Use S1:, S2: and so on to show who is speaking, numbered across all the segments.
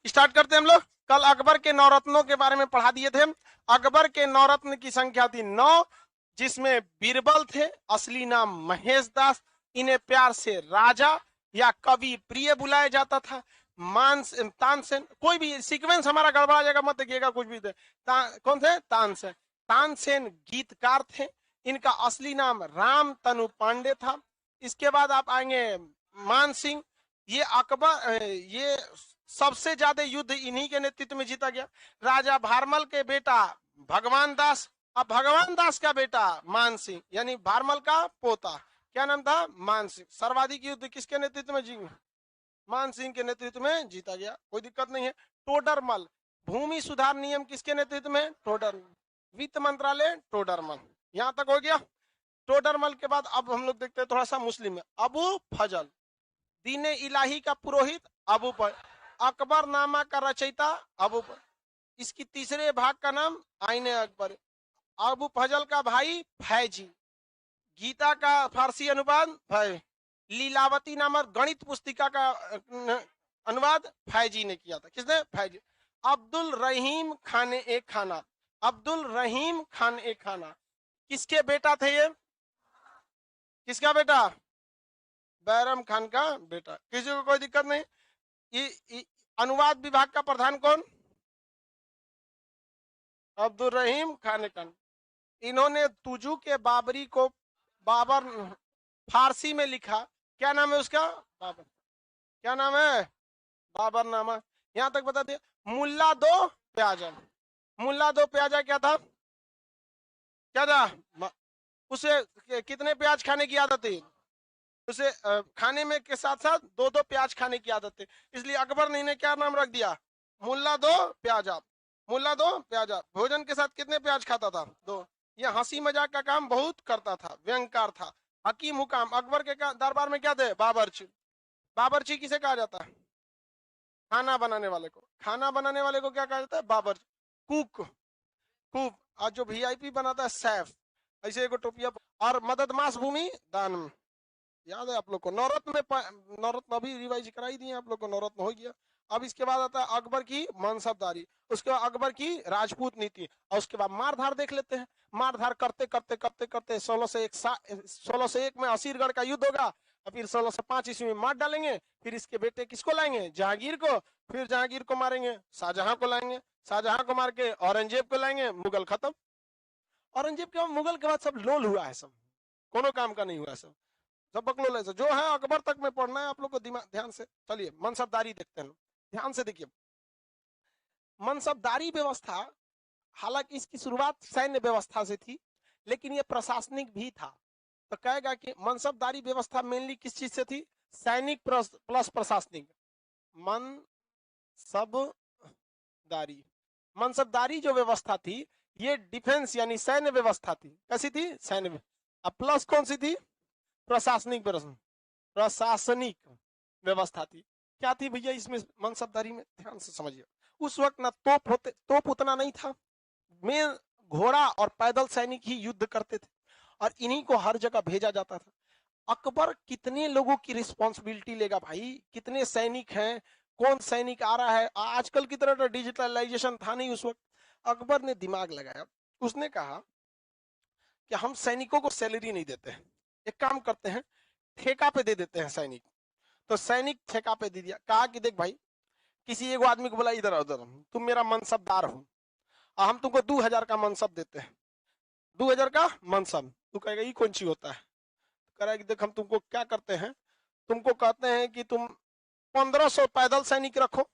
S1: Start करते हैं हम लोग। कल अकबर के नवरत्नों के बारे में पढ़ा दिए थे। अकबर के नवरत्न की संख्या थी 9, जिसमें बीरबल थे, असली नाम महेश दास, इन्हें प्यार से राजा या कवि प्रिय बुलाया जाता था। तानसेन, कोई भी सीक्वेंस हमारा गड़बड़ा जाएगा मत देखिएगा कुछ भी। कौन थे? तानसेन। तानसेन गीतकार थे, इनका असली नाम राम तनु पांडे था। इसके बाद आप आएंगे मान सिंह। ये अकबर, ये सबसे ज्यादा युद्ध इन्हीं के नेतृत्व में जीता गया। राजा भारमल के बेटा भगवान दास, अब भगवान दास का बेटा मान सिंह, यानी भारमल का पोता, क्या नाम था? मान सिंह। सर्वाधिक युद्ध किसके नेतृत्व में जी? मान सिंह के नेतृत्व में जीता गया, कोई दिक्कत नहीं है। टोडरमल, भूमि सुधार नियम किसके नेतृत्व में? टोडर। वित्त मंत्रालय टोडरमल। यहां तक हो गया। टोडरमल के बाद अब हम लोग देखते हैं थोड़ा सा मुस्लिम में। अबू फजल, दीने इलाही का पुरोहित अबू फजल, अकबरनामा का रचयिता अबू फजल, इसकी तीसरे भाग का नाम आईने अकबर। अबू फजल का भाई फैजी, गीता का फारसी अनुवाद है। लीलावती नामक गणित पुस्तिका का अनुवाद फैजी ने किया था। किसने? फैजी। अब्दुल रहीम खान ए खाना, अब्दुल रहीम खान ए खाना किसके बेटा थे? ये किसका बेटा? बैरम खान का बेटा। किसी को कोई दिक्कत नहीं। अनुवाद विभाग का प्रधान कौन? अब्दुल रहीम खान खान। इन्होंने तुजू के बाबरी को बाबर फारसी में लिखा, क्या नाम है उसका? बाबर। क्या नाम है? बाबरनामा। यहां तक बता दिया। मुल्ला दो प्याजा, मुल्ला दो प्याजा क्या था? क्या था? उसे कितने प्याज खाने की आदत थी? उसे खाने में के साथ साथ 2-2 प्याज खाने की आदत थी, इसलिए अकबर ने इन्हें क्या नाम रख दिया? मुल्ला दो प्याजा। मुल्ला दो प्याजा। भोजन के साथ कितने प्याज खाता था? 2। यह हंसी मजाक का काम बहुत करता था, व्यंगकार था। हकीम हुकाम, अकबर के दरबार में क्या थे? बावर्ची। बावर्ची किसे कहा जाता है? खाना बनाने वाले को। खाना बनाने वाले को क्या कहा जाता है? बावर्ची। Cook, cook. और जो वीआईपी बनाता है सैफ। ऐसे एक टोपिया। और मददमाश भूमि दान, याद है आप लोग को? नवरत्न में, नवरत्न अभी रिवाइज कराई दिए आप लोग को, नवरत्न हो गया। अब इसके बाद आता है अकबर की मनसबदारी, उसके बाद अकबर की राजपूत नीति, और उसके बाद मारधार देख लेते हैं। मारधार करते करते करते करते 1601 में असीरगढ़ का युद्ध होगा, और फिर 1605 ईस्वी में मार डालेंगे। फिर इसके बेटे किसको लाएंगे? जहांगीर को। फिर जहांगीर को मारेंगे, शाहजहां को लाएंगे, शाहजहां को मार के औरंगजेब को लाएंगे, मुगल खत्म। औरंगजेब के बाद मुगल के बाद सब लोल हुआ है, सब कोनो काम का नहीं हुआ है, सब बकलोल है। जो है अकबर तक में पढ़ना है आप लोग को दिमाग ध्यान से। चलिए मनसबदारी देखते हैं, ध्यान से देखिए। मनसबदारी व्यवस्था, हालांकि इसकी शुरुआत सैन्य व्यवस्था से थी, लेकिन ये प्रशासनिक भी था। तो कहेगा कि मनसबदारी व्यवस्था मेनली किस चीज से थी? सैनिक प्लस प्रशासनिक। मनसबदारी, मनसबदारी जो व्यवस्था थी ये डिफेंस यानी सैन्य व्यवस्था थी। कैसी थी? सैन्य। अब प्लस कौन सी थी? प्रशासनिक प्रशासनिक व्यवस्था थी। क्या थी भैया इसमें मनसबदारी में? ध्यान से समझिए। उस वक्त ना तोप उतना नहीं था, में घोड़ा और पैदल सैनिक ही युद्ध करते थे, और इन्हीं को हर जगह भेजा जाता था। अकबर कितने लोगों की रिस्पॉन्सिबिलिटी लेगा भाई? कितने सैनिक हैं, कौन सैनिक आ रहा है? आजकल की तरह डिजिटलाइजेशन था नहीं उस वक्त। अकबर ने दिमाग लगाया, उसने कहा कि हम सैनिकों को सैलरी नहीं देते हैं, एक काम करते हैं ठेका पे दे देते हैं सैनिक। तो सैनिक ठेका पे दे दिया। कहा कि देख भाई, किसी एक आदमी को बोला इधर उधर, तुम मेरा मनसबदार हो और हम तुमको 2000 का मनसब देते हैं। 2000 का मनसब। तू कहेगा ये कौन सी होता है? कह रहा है कि देख हम तुमको क्या करते हैं, तुमको कहते हैं कि तुम 1500 पैदल सैनिक रखो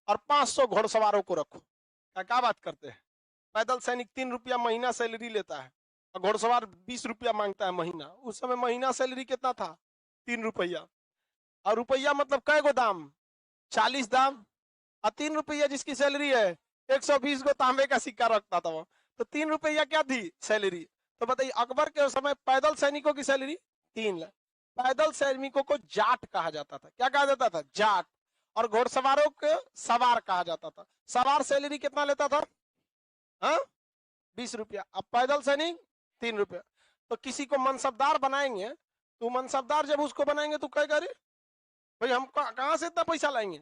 S1: और 500 घोड़सवारों को रखो। क्या बात करते हैं? पैदल सैनिक 3 रुपया महीना सैलरी लेता है और घोड़सवार 20 रुपया मांगता है महीना। उस समय महीना सैलरी कितना था? 3 रुपया। और रुपया मतलब कै गो दाम? 40 दाम। और 3 रुपया जिसकी सैलरी है 120 को तांबे का सिक्का रखता था वो। तो 3 रुपया क्या थी सैलरी? तो बताइए अकबर के समय पैदल सैनिकों की सैलरी 3 लाख। पैदल सैनिकों को जाट कहा जाता था। क्या कहा जाता था? जाट। और घोड़सवारों को सवार कहा जाता था। सवार सैलरी कितना लेता था? हाँ, 20 रुपया। अब पैदल सैनिक 3 रुपया। तो किसी को मनसबदार बनाएंगे, तो मनसबदार जब उसको बनाएंगे तो कहेगा अरे भाई हम कहां से इतना पैसा लाएंगे?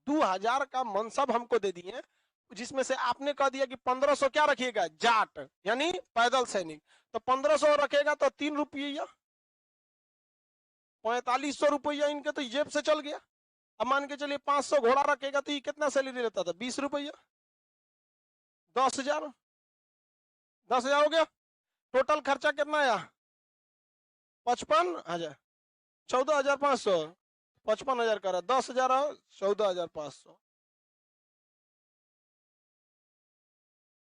S1: 2000 का मनसब हमको दे दिए, जिसमें से आपने कह दिया कि 1500 क्या रखिएगा, जाट यानी पैदल सैनिक। तो 1500 रखेगा तो 3 रुपया, 4500 रुपया इनके तो जेब से चल गया। अब मान के चलिए 500 घोड़ा रखेगा तो ये कितना सैलरी लेता था, 20 रुपया, 10,000, 10,000 हो गया। टोटल खर्चा कितना आया, 55,000, 14,500, 55,000 कर रहा, 10,000 और 14,500,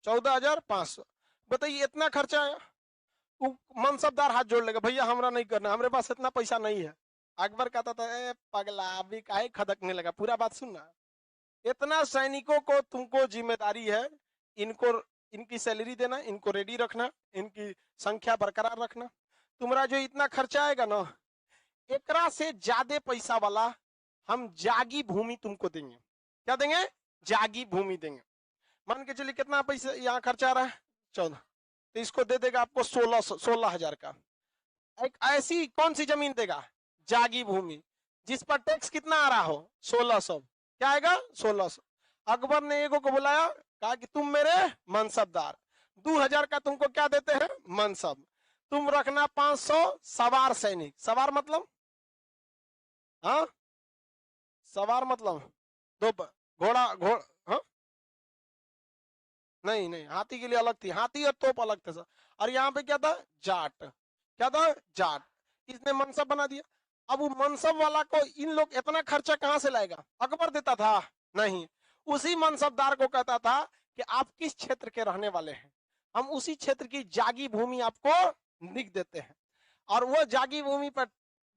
S1: 14,500। बताइए इतना खर्चा आया। मनसबदार हाथ जोड़ लेगा, भैया हमरा नहीं करना, हमारे पास इतना पैसा नहीं है। अकबर कहता था, ए पगला अभी काहे खदकने लगा, पूरा बात सुनना। इतना सैनिकों को तुमको जिम्मेदारी है, इनको इनकी सैलरी देना, इनको रेडी रखना, इनकी संख्या बरकरार रखना। तुम्हारा जो इतना खर्चा आएगा ना, एकरा से ज्यादा पैसा वाला हम जागी भूमि तुमको देंगे। क्या देंगे, जागी भूमि देंगे। मान के चलिए कितना पैसा यहाँ खर्चा आ रहा है, 14, तो इसको दे देगा आपको 16,000 का। एक ऐसी कौन सी जमीन देगा, जागी भूमि, जिस पर टैक्स कितना आ रहा हो, 1600। क्या आएगा, 1600। अकबर ने एगो को बुलाया, कहा कि तुम मेरे मनसबदार, 2,000 का तुमको क्या देते हैं, मनसब। तुम रखना 500 सवार सैनिक। सवार मतलब, हाँ सवार मतलब दो घोड़ा, हाँ नहीं नहीं, हाथी के लिए अलग थी, हाथी और तोप अलग थे सर। और यहाँ पे क्या था, जाट। क्या था, जाट। इसने मनसब बना दिया। अब वो मनसब वाला को इन लोग इतना खर्चा कहाँ से लाएगा, अकबर देता था नहीं, उसी मनसबदार को कहता था कि आप किस क्षेत्र के रहने वाले हैं, हम उसी क्षेत्र की जागी भूमि आपको लिख देते हैं। और वो जागी भूमि पर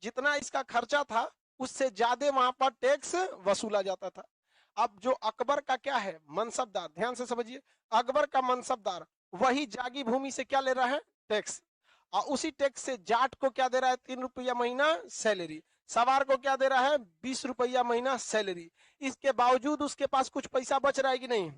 S1: जितना इसका खर्चा था, उससे ज्यादा वहां पर टैक्स वसूला जाता था। अब जो अकबर का क्या है, मनसबदार, ध्यान से समझिए, अकबर का मनसबदार वही जागी भूमि से क्या ले रहा है, टैक्स। और उसी टैक्स से जाट को क्या दे रहा है, 3 रुपया महीना सैलरी। सवार को क्या दे रहा है, 20 रुपया महीना सैलरी। इसके बावजूद उसके पास कुछ पैसा बच रहा है कि नहीं,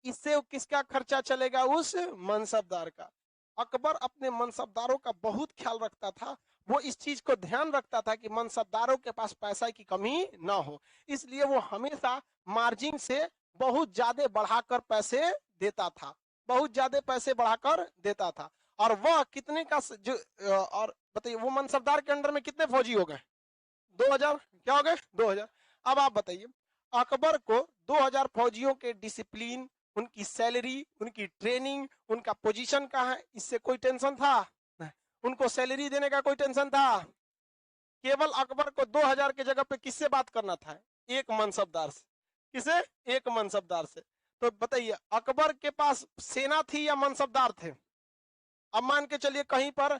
S1: इससे किसका खर्चा चलेगा, उस मनसबदार का। अकबर अपने मनसबदारों का बहुत ख्याल रखता था, वो इस चीज को ध्यान रखता था कि मनसबदारों के पास पैसा की कमी ना हो, इसलिए वो हमेशा मार्जिन से बहुत ज्यादा बढ़ाकर पैसे देता था, बहुत ज्यादा पैसे बढ़ाकर देता था। और वह कितने का जो, और बताइए वो मनसबदार के अंडर में कितने फौजी हो गए, 2,000। क्या हो गए, 2,000। अब आप बताइए, अकबर को 2,000 फौजियों के डिसिप्लिन, उनकी सैलरी, उनकी ट्रेनिंग, उनका पोजीशन कहाँ है, इससे कोई टेंशन था, उनको सैलरी देने का कोई टेंशन था। केवल अकबर को 2,000 के जगह पे किससे बात करना था, एक मनसबदार से। किसे, एक मनसबदार से। तो बताइए अकबर के पास सेना थी या मनसबदार थे। अब मान के चलिए कहीं पर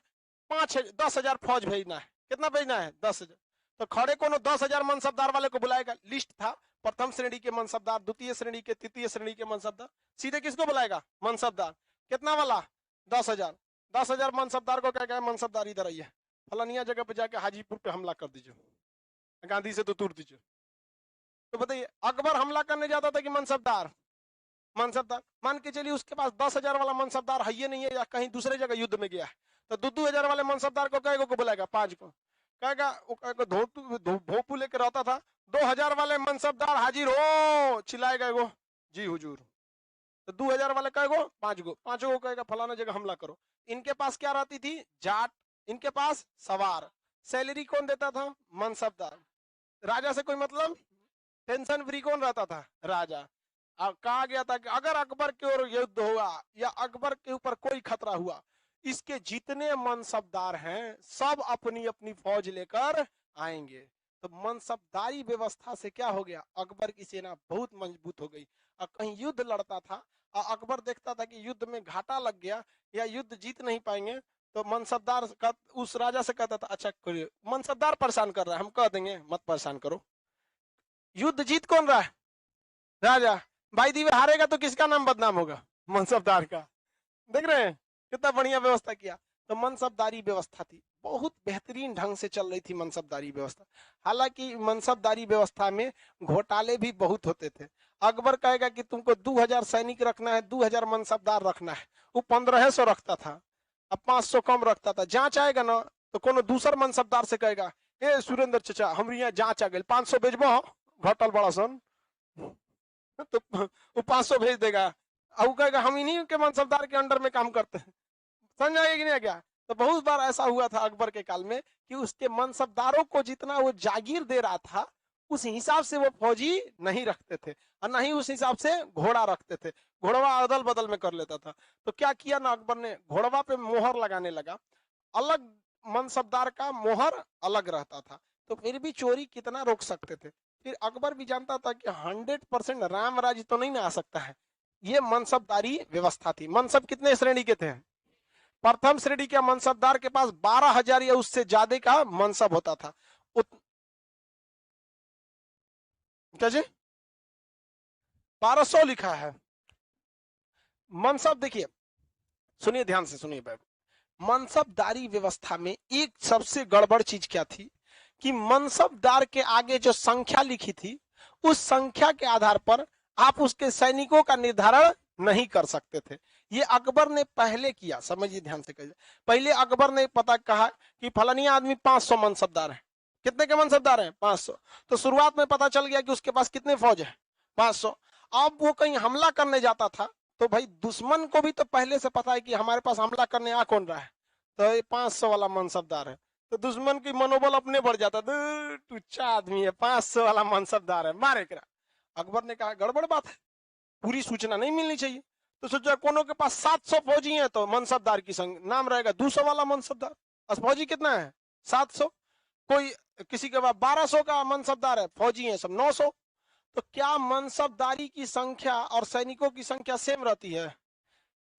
S1: 10,000 फौज भेजना है, कितना भेजना है, 10,000। तो खड़े कोनो 10,000 मनसबदार वाले को बुलाएगा, लिस्ट था, प्रथम श्रेणी के मनसबदार, द्वितीय श्रेणी के, तृतीय श्रेणी के मनसबदार, सीधे किसको बुलाएगा, मनसबदार। कितना वाला, 10,000। 10,000 मनसबदार को क्या कहे, मनसबदार इधर आइए, फलानिया जगह पे जाके हाजीपुर पे हमला कर दीजिए, गांधी से तो तोड़ दीजिए। तो बताइए अकबर हमला करने जाता था कि मनसबदार, मनसबदार। मान के चलिए उसके पास 10,000 वाला मनसबदार है ही नहीं है, या कहीं दूसरे जगह युद्ध में गया है, तो 2,000 वाले मनसबदार को कई को बुलाएगा, 5 को कहेगा, भोपू लेकर रहता था, 2,000 वाले मनसबदार हाजिर हो, चिल्लाएगा वो, जी हुजूर। तो 2,000 वाले कहेगो, 5 को, 5 को कहेगा फलाना जगह हमला करो। इनके पास क्या रहती थी, जाट, इनके पास सवार। सैलरी कौन देता था, मनसबदार। राजा से कोई मतलब, टेंशन फ्री कौन रहता था, राजा। कहा गया था कि अगर अकबर की ओर युद्ध हुआ या अकबर के ऊपर कोई खतरा हुआ, इसके जितने मनसबदार हैं सब अपनी अपनी फौज लेकर आएंगे। तो मनसबदारी व्यवस्था से क्या हो गया, अकबर की सेना बहुत मजबूत हो गई। और कहीं युद्ध लड़ता था और अकबर देखता था कि युद्ध में घाटा लग गया या युद्ध जीत नहीं पाएंगे, तो मनसबदार का उस राजा से कहता था, अच्छा करिए, मनसबदार परेशान कर रहा है, हम कह देंगे मत परेशान करो। युद्ध जीत कौन रहा है, राजा। भाई दीवे हारेगा तो किसका नाम बदनाम होगा, मनसबदार का। देख रहे हैं कितना बढ़िया व्यवस्था किया। तो मनसबदारी व्यवस्था थी, बहुत बेहतरीन ढंग से चल रही थी मनसबदारी व्यवस्था। हालांकि मनसबदारी व्यवस्था में घोटाले भी बहुत होते थे। अकबर कहेगा कि तुमको 2,000 सैनिक रखना है, 2,000 मनसबदार रखना है, वो 1,500 रखता था, अब 500 कम रखता था। जांच आएगा ना तो कोनो दूसर मनसबदार से कहेगा, ए सुरेंद्र चचा, हम यहाँ जांच आ गई, 500 बेचबो, घटल बड़ा सन, तो वो 500 भेज देगा और वो कहेगा हम इन्हीं के मनसबदार के अंडर में काम करते हैं। समझ आएगा कि नहीं क्या? तो बहुत बार ऐसा हुआ था अकबर के काल में कि उसके मनसबदारों को जितना वो जागीर दे रहा था उस हिसाब से वो फौजी नहीं रखते थे और नहीं उस हिसाब से घोड़ा रखते थे, घोड़वा अदल बदल में कर लेता था। तो क्या किया ना अकबर ने, घोड़वा पे मोहर लगाने लगा, अलग मनसबदार का मोहर अलग रहता था, तो फिर भी चोरी कितना रोक सकते थे। फिर अकबर भी जानता था कि 100% राम राज्य तो नहीं ना आ सकता है, ये मनसबदारी व्यवस्था थी। मनसब कितने श्रेणी के थे? प्रथम श्रेणी के मनसबदार के पास 12,000 या उससे ज्यादा का मनसब होता था। क्या जी? 1200 लिखा है मनसब। देखिए सुनिए ध्यान से सुनिए भाई, मनसबदारी व्यवस्था में एक सबसे गड़बड़ चीज क्या थी कि मनसबदार के आगे जो संख्या लिखी थी उस संख्या के आधार पर आप उसके सैनिकों का निर्धारण नहीं कर सकते थे। ये अकबर ने पहले किया, समझिए ध्यान से कहिए। पहले अकबर ने पता कहा कि फलानिया आदमी 500 मनसबदार है। कितने के मनसबदार हैं? 500। तो शुरुआत में पता चल गया कि उसके पास कितने फौज है? 500। अब वो कहीं हमला करने जाता था तो भाई दुश्मन को भी तो पहले से पता है कि हमारे पास हमला करने आ कौन रहा है, तो ये 500 वाला मनसबदार है। तो दुश्मन की मनोबल अपने बढ़ जाता, टुच्चा आदमी है, 500 वाला मनसबदार है, मारे करा। अकबर ने कहा गड़बड़ बात है, पूरी सूचना नहीं मिलनी चाहिए। तो सोचा कोनो के पास 700 फौजी हैं तो मनसबदार की संग नाम रहेगा 200 वाला मनसबदार। बस फौजी कितना है? 700। कोई किसी के पास 1200 का मनसबदार है, फौजी है सब 900। तो क्या मनसबदारी की संख्या और सैनिकों की संख्या सेम रहती है?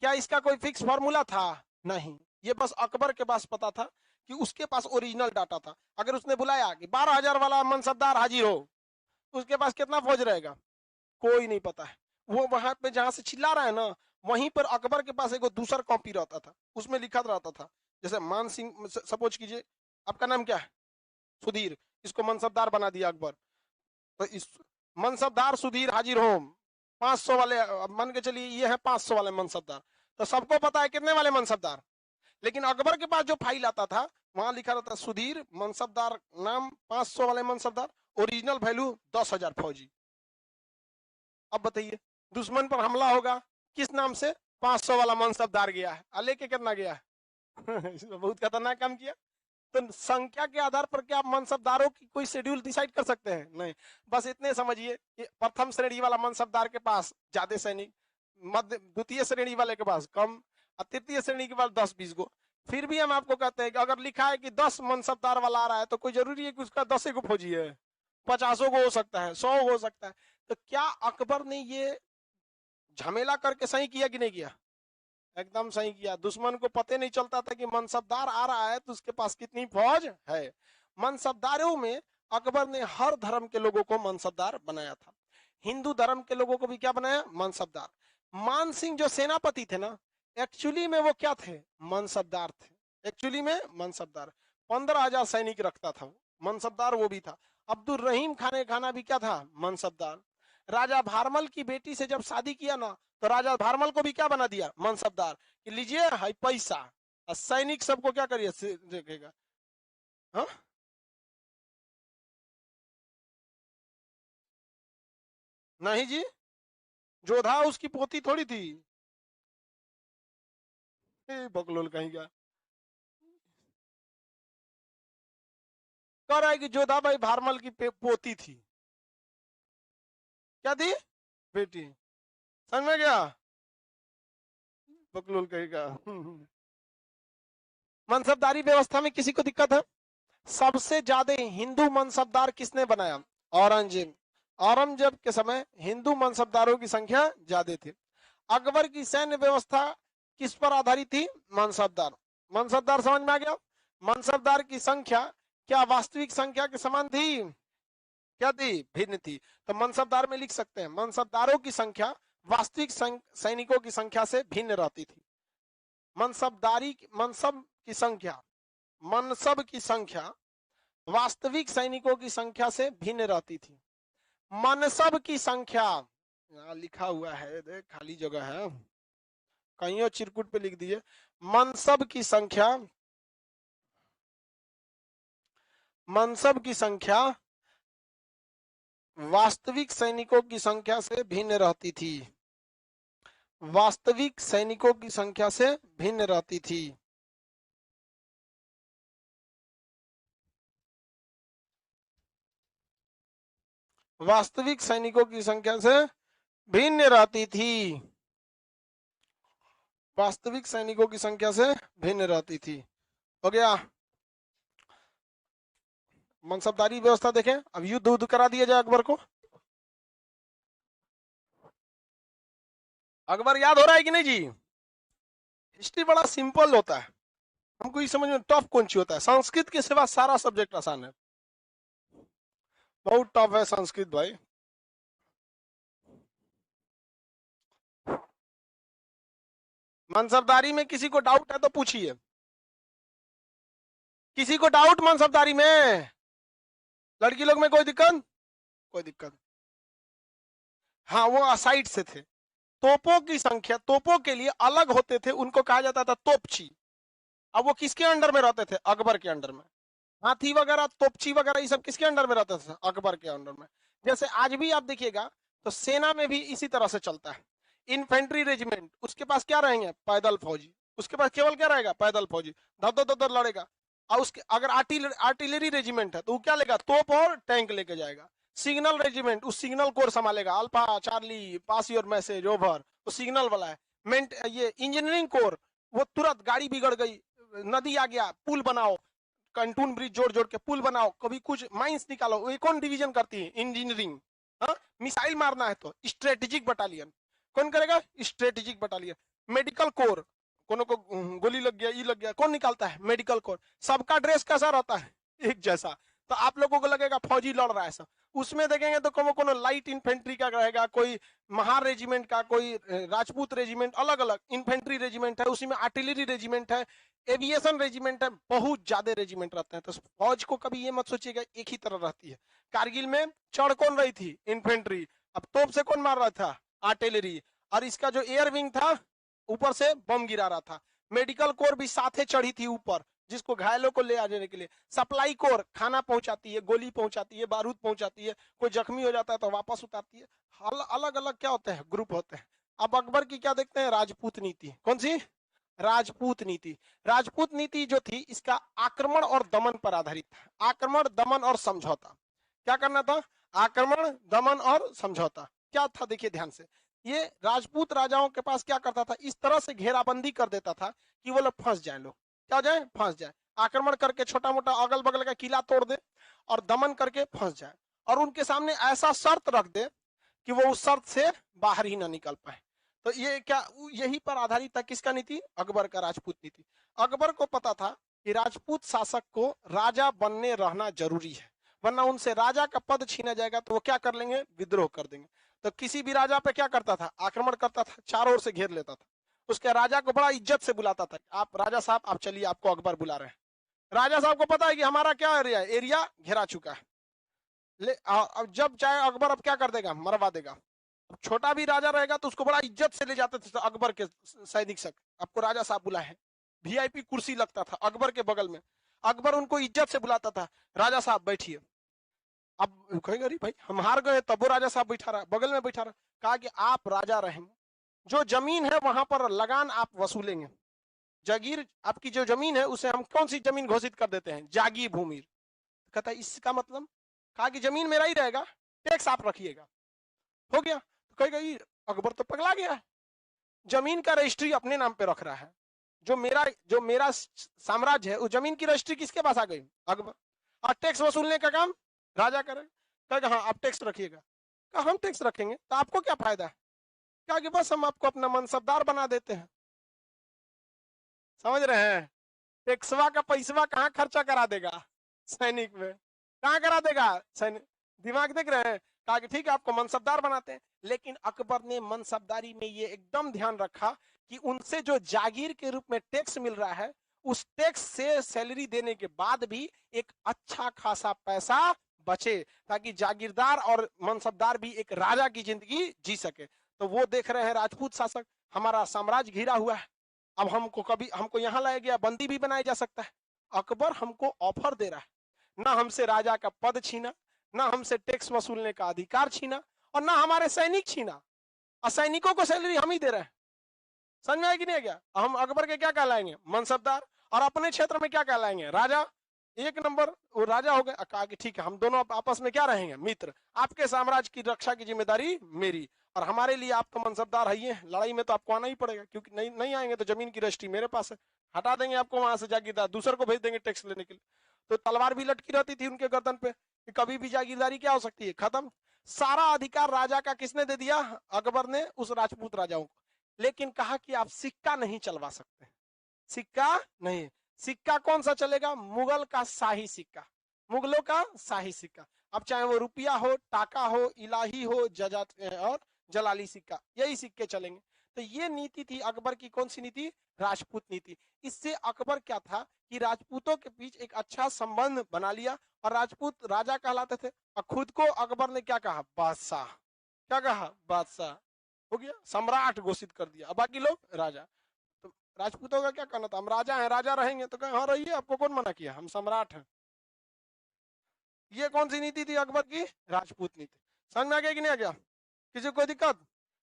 S1: क्या इसका कोई फिक्स फॉर्मूला था? नहीं, ये बस अकबर के पास पता था कि उसके पास ओरिजिनल डाटा था। अगर उसने बुलाया कि 12,000 वाला मनसबदार हाजिर हो, तो उसके पास कितना फौज रहेगा? कोई नहीं पता है। वो वहां पे जहां से चिल्ला रहा है ना, वहीं पर अकबर के पास एक दूसरा कॉपी रहता था, उसमें लिखा रहता था। जैसे मान सिंह, सपोज कीजिए आपका नाम क्या है? सुधीर। इसको मनसबदार बना दिया अकबर, तो इस मनसबदार सुधीर हाजिर हो, 500 वाले मान के चलिए ये है 500 वाले मनसबदार। तो सबको पता है कितने वाले मनसबदार, लेकिन अकबर के पास जो फाइल आता था वहां लिखा रहता सुधीर मनसबदार नाम 500 वाले मनसबदार, ओरिजिनल वैल्यू 10,000 फौजी। अब बताइए दुश्मन पर हमला होगा किस नाम से? 500 वाला मनसबदार गया है, लेके कितना गया है? बहुत खतरनाक काम किया। तो संख्या के आधार पर क्या मनसबदारों की कोई शेड्यूल डिसाइड कर सकते हैं? नहीं। बस इतने समझिए कि प्रथम श्रेणी वाला मनसबदार के पास ज्यादा सैनिक, मध्य द्वितीय श्रेणी वाले के पास कम, और तृतीय श्रेणी के पास 10-20 गो। फिर भी हम आपको कहते हैं कि अगर लिखा है कि 10 मनसबदार वाला आ रहा है तो कोई जरूरी है कि उसका 10 गो फौजी है? 50 गो हो सकता है, 100 हो सकता है। तो क्या अकबर ने ये झमेला करके सही किया कि नहीं किया? एकदम सही किया। दुश्मन को पता नहीं चलता था कि मनसबदार आ रहा है तो उसके पास कितनी फौज है। मनसबदारों में अकबर ने हर धर्म के लोगों को मनसबदार बनाया था। हिंदू धर्म के लोगों को भी क्या बनाया? मनसबदार। मान सिंह जो सेनापति थे ना, एक्चुअली में वो क्या थे? मनसबदार थे। एक्चुअली में मनसबदार। 15,000 सैनिक रखता था वो, मनसबदार वो भी था। अब्दुल रहीम खाने खाना भी क्या था? मनसबदार। राजा भारमल की बेटी से जब शादी किया ना, तो राजा भारमल को भी क्या बना दिया? मनसबदार। कि लीजिए हाई पैसा, और सैनिक सबको क्या करिए देखेगा। हाँ नहीं जी, जोधा उसकी पोती थोड़ी थी। बकलोल कहीं का कह रहा है कि जोधाबाई भारमल की पोती थी। क्या थी? बेटी। समझ में गया? बकलोल कहीं का। मनसबदारी व्यवस्था में किसी को दिक्कत है? सबसे ज्यादा हिंदू मनसबदार किसने बनाया? औरंगजेब। औरंगजेब के समय हिंदू मनसबदारों की संख्या ज्यादा थी। अकबर की सैन्य व्यवस्था किस पर आधारित थी? मनसबदार। मनसबदार समझ में आ गया? मनसबदार की संख्या क्या वास्तविक संख्या के समान थी? क्या थी? भिन्न थी। तो मनसबदार में लिख सकते हैं मनसबदारों की संख्या वास्तविक सैनिकों की संख्या से भिन्न रहती थी। मनसबदारी मनसब की संख्या, मनसब की संख्या वास्तविक सैनिकों की संख्या से भिन्न रहती थी। मनसब की संख्या यहाँ लिखा हुआ है, खाली जगह है, कहीं चिरकुट पे लिख दीजिए। मनसब की संख्या, मनसब की संख्या वास्तविक सैनिकों की संख्या से भिन्न रहती थी। वास्तविक सैनिकों की संख्या से भिन्न रहती थी। वास्तविक सैनिकों की संख्या से भिन्न रहती थी। वास्तविक सैनिकों की संख्या से भिन्न रहती थी। हो गया। मनसबदारी व्यवस्था देखें। अब युद्ध करा दिया जाए अकबर को। अकबर याद हो रहा है कि नहीं जी? हिस्ट्री बड़ा सिंपल होता है, हमको ये समझ में टफ कौन सी होता है। संस्कृत के सिवा सारा सब्जेक्ट आसान है, बहुत टफ है संस्कृत भाई। मनसबदारी में किसी को डाउट है तो पूछिए। किसी को डाउट मनसबदारी में? लड़की लोग में कोई दिक्कत? कोई दिक्कत? हाँ, वो असाइड से थे। तोपों की संख्या, तोपों के लिए अलग होते थे, उनको कहा जाता था तोपची। अब वो किसके अंडर में रहते थे? अकबर के अंडर में। हाथी वगैरह, तोपची वगैरह, ये सब किसके अंडर में रहते थे? अकबर के अंडर में। जैसे आज भी आप देखिएगा तो सेना में भी इसी तरह से चलता है। इन्फेंट्री रेजिमेंट, उसके पास क्या रहेंगे? पैदल फौजी। उसके पास केवल क्या रहेगा? पैदल फौजी। धर धर धर लड़ेगा। और उसके अगर आर्टिलरी रेजिमेंट है तो वो क्या लेगा? तोप और टैंक लेके जाएगा। सिग्नल रेजिमेंट, उस सिग्नल कोर संभालेगा। Alpha Charlie pass your message over, वो सिग्नल वाला है। ये इंजीनियरिंग कोर, वो तुरंत गाड़ी बिगड़ गई, नदी आ गया, पुल बनाओ, कंटून ब्रिज जोड़ जोड़ के पुल बनाओ, कभी कुछ माइंस निकालो, ये कौन डिवीजन करती है? इंजीनियरिंग। हाँ, मिसाइल मारना है तो स्ट्रेटेजिक बटालियन कौन करेगा? Strategic battalion. मेडिकल कोर, कोनो को गोली लग गया, ये लग गया, कौन निकालता है? Medical corps. सबका ड्रेस कैसा रहता है? एक जैसा। तो आप लोगों को लगेगा फौजी लड़ रहा है सब। उसमें देखेंगे तो कोनो कोनो लाइट इन्फेंट्री का रहेगा, कोई महार रेजिमेंट का, कोई राजपूत रेजिमेंट, अलग अलग इन्फेंट्री रेजिमेंट है, उसी में आर्टिलरी रेजिमेंट है, एविएशन रेजिमेंट है, बहुत ज्यादा रेजिमेंट रहते हैं। तो फौज को कभी ये मत सोचिएगा एक ही तरह रहती है। कारगिल में चढ़ कौन रही थी? इन्फेंट्री। अब तोप से कौन मार रहा था? आर्टिलरी। और इसका जो एयर विंग था, ऊपर से बम गिरा रहा था। मेडिकल कोर भी साथे चढ़ी थी ऊपर, जिसको घायलों को ले आने के लिए। सप्लाई कोर खाना पहुंचाती है, गोली पहुंचाती है, बारूद पहुंचाती है, कोई जख्मी हो जाता है तो वापस उतारती है। अलग अलग क्या होते हैं? ग्रुप होते हैं। अब अकबर की क्या देखते हैं? राजपूत नीति। कौन सी? राजपूत नीति। राजपूत नीति जो थी, इसका आक्रमण और दमन पर आधारित था। आक्रमण, दमन और समझौता। क्या करना था? आक्रमण, दमन और समझौता। क्या था? देखिए ध्यान से। ये राजपूत राजाओं के पास क्या करता था? इस तरह से घेराबंदी कर देता था कि वो लोग फंस जाए। लोग क्या जाए? फंस जाए। आक्रमण करके छोटा मोटा अगल बगल का किला तोड़ दे, और दमन करके फंस जाए, और उनके सामने ऐसा शर्त रख दे कि वो उस शर्त से बाहर ही ना निकल पाए। तो ये क्या, यही पर आधारित था किसका नीति? अकबर का राजपूत नीति। अकबर को पता था कि राजपूत शासक को राजा बनने रहना जरूरी है, वरना उनसे राजा का पद छीना जाएगा तो वो क्या कर लेंगे? विद्रोह कर देंगे। तो किसी भी राजा पे क्या करता था? आक्रमण करता था, चारों ओर से घेर लेता था। उसके राजा को बड़ा इज्जत से बुलाता था, आप राजा साहब आप चलिए, आपको अकबर बुला रहे हैं। राजा साहब को पता है कि हमारा क्या एरिया है, एरिया घेरा चुका है। अब जब चाहे अकबर अब क्या कर देगा? मरवा देगा। छोटा भी राजा रहेगा तो उसको बड़ा इज्जत से ले जाते थे अकबर के सैनिक सब। आपको राजा साहब बुलाए हैं, वीआईपी कुर्सी लगता था अकबर के बगल में। अकबर उनको इज्जत से बुलाता था, राजा साहब बैठिए। अब कहेंगे अरे भाई हम हार गए, तब वो राजा साहब बैठा रहा, बगल में बैठा रहा। कहा कि आप राजा रहे, जो जमीन है वहां पर लगान आप वसूलेंगे। जागीर, आपकी जो जमीन है उसे हम कौन सी जमीन घोषित कर देते हैं? जागीर भूमि। कहता है इसका मतलब? कहा कि जमीन मेरा ही रहेगा, टैक्स आप रखिएगा। हो गया। तो कहेगा ये अकबर तो पगला गया है, जमीन का रजिस्ट्री अपने नाम पे रख रहा है। जो मेरा साम्राज्य है, उस जमीन की रजिस्ट्री किसके पास आ गई? अकबर। और टैक्स वसूलने का काम राजा करे। कहेगा हाँ आप टैक्स रखिएगा। कहा हम टैक्स रखेंगे तो आपको क्या फायदा है? कहा कि बस हम आपको अपना मनसबदार बना देते हैं। समझ रहे हैं? टैक्सवा का पैसवा कहाँ खर्चा करा देगा? सैनिक में। कहाँ करा देगा? सैनिक। दिमाग देख रहे हैं? कहा कि ठीक है आपको मनसबदार बनाते हैं। लेकिन अकबर ने मनसबदारी में ये एकदम ध्यान रखा कि उनसे जो जागीर के रूप में टैक्स मिल रहा है, उस टैक्स से सैलरी देने के बाद भी एक अच्छा खासा पैसा बचे, ताकि जागीरदार और मनसबदार भी एक राजा की जिंदगी जी सके। तो वो देख रहे हैं राजपूत शासक, हमारा साम्राज्य घिरा हुआ है, अब हमको यहाँ लाया गया, बंदी भी बनाया जा सकता है। अकबर हमको ऑफर दे रहा है, ना हमसे राजा का पद छीना, ना हमसे टैक्स वसूलने का अधिकार छीना और ना हमारे सैनिक छीना, और सैनिकों को सैलरी हम ही दे रहे हैं। समझ में आया कि नहीं गया? हम अकबर के क्या कहलाएंगे? मनसबदार, और अपने क्षेत्र में क्या कहलाएंगे? राजा। एक नंबर वो राजा हो गए। कहा कि ठीक है, हम दोनों आपस में क्या रहेंगे? मित्र। आपके साम्राज्य की रक्षा की जिम्मेदारी मेरी, और हमारे लिए आप तो मनसबदार है, ये लड़ाई में तो आपको आना ही पड़ेगा, क्योंकि नहीं आएंगे तो जमीन की रजिस्ट्री मेरे पास है, हटा देंगे आपको वहां से जागीरदार, दूसरे को भेज देंगे टैक्स लेने के लिए। तो तलवार भी लटकी रहती थी उनके गर्दन पे कि कभी भी जागीरदारी क्या हो सकती है, खत्म। सारा अधिकार राजा का किसने दे दिया? अकबर ने उस राजपूत राजाओं को। लेकिन कहा कि आप सिक्का नहीं चलवा सकते, सिक्का नहीं। सिक्का कौन सा चलेगा? मुगल का शाही सिक्का, मुगलों का शाही सिक्का। अब चाहे वो रुपया हो, टाका हो, इलाही हो, जजा और जलाली सिक्का, यही सिक्के चलेंगे। तो ये नीति थी अकबर की। कौन सी नीति? राजपूत नीति। इससे अकबर क्या था कि राजपूतों के बीच एक अच्छा संबंध बना लिया, और राजपूत राजा कहलाते थे, और खुद को अकबर ने क्या कहा? बादशाह। क्या कहा? बादशाह। हो गया, सम्राट घोषित कर दिया। अब बाकी लोग राजा। तो राजपूतों का क्या कहना था? हम राजा हैं, राजा रहेंगे। तो कहें हाँ रहिए, आपको कौन मना किया, हम सम्राट हैं। ये कौन सी नीति थी अकबर की? राजपूत नीति। समझ में आ गया कि नहीं आ गया? किसी को कोई दिक्कत?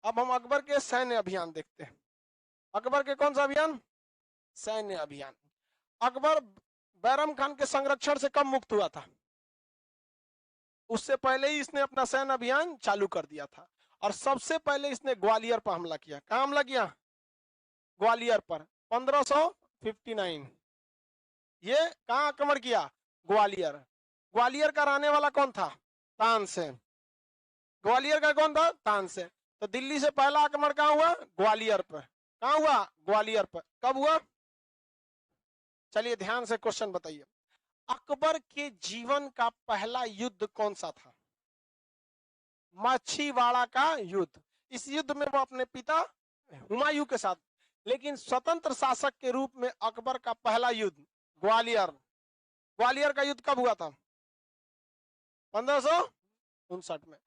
S1: अब हम अकबर के सैन्य अभियान देखते हैं। अकबर के कौन सा अभियान? सैन्य अभियान। अकबर बैरम खान के संरक्षण से कब मुक्त हुआ था? उससे पहले ही इसने अपना सैन्य अभियान चालू कर दिया था, और सबसे पहले इसने ग्वालियर पर हमला किया। कहां हमला किया? ग्वालियर पर 1559। ये कहां आक्रमण किया? ग्वालियर। ग्वालियर का रहने वाला कौन था? तानसेन। ग्वालियर का कौन था? तानसेन। तो दिल्ली से पहला आक्रमण कहां हुआ? ग्वालियर पर। कहां हुआ? ग्वालियर पर। कब हुआ? चलिए ध्यान से क्वेश्चन बताइए। अकबर के जीवन का पहला युद्ध कौन सा था? माछीवाड़ा का युद्ध। इस युद्ध में वो अपने पिता हुमायूं के साथ, लेकिन स्वतंत्र शासक के रूप में अकबर का पहला युद्ध ग्वालियर। ग्वालियर का युद्ध कब हुआ था? 1559 में।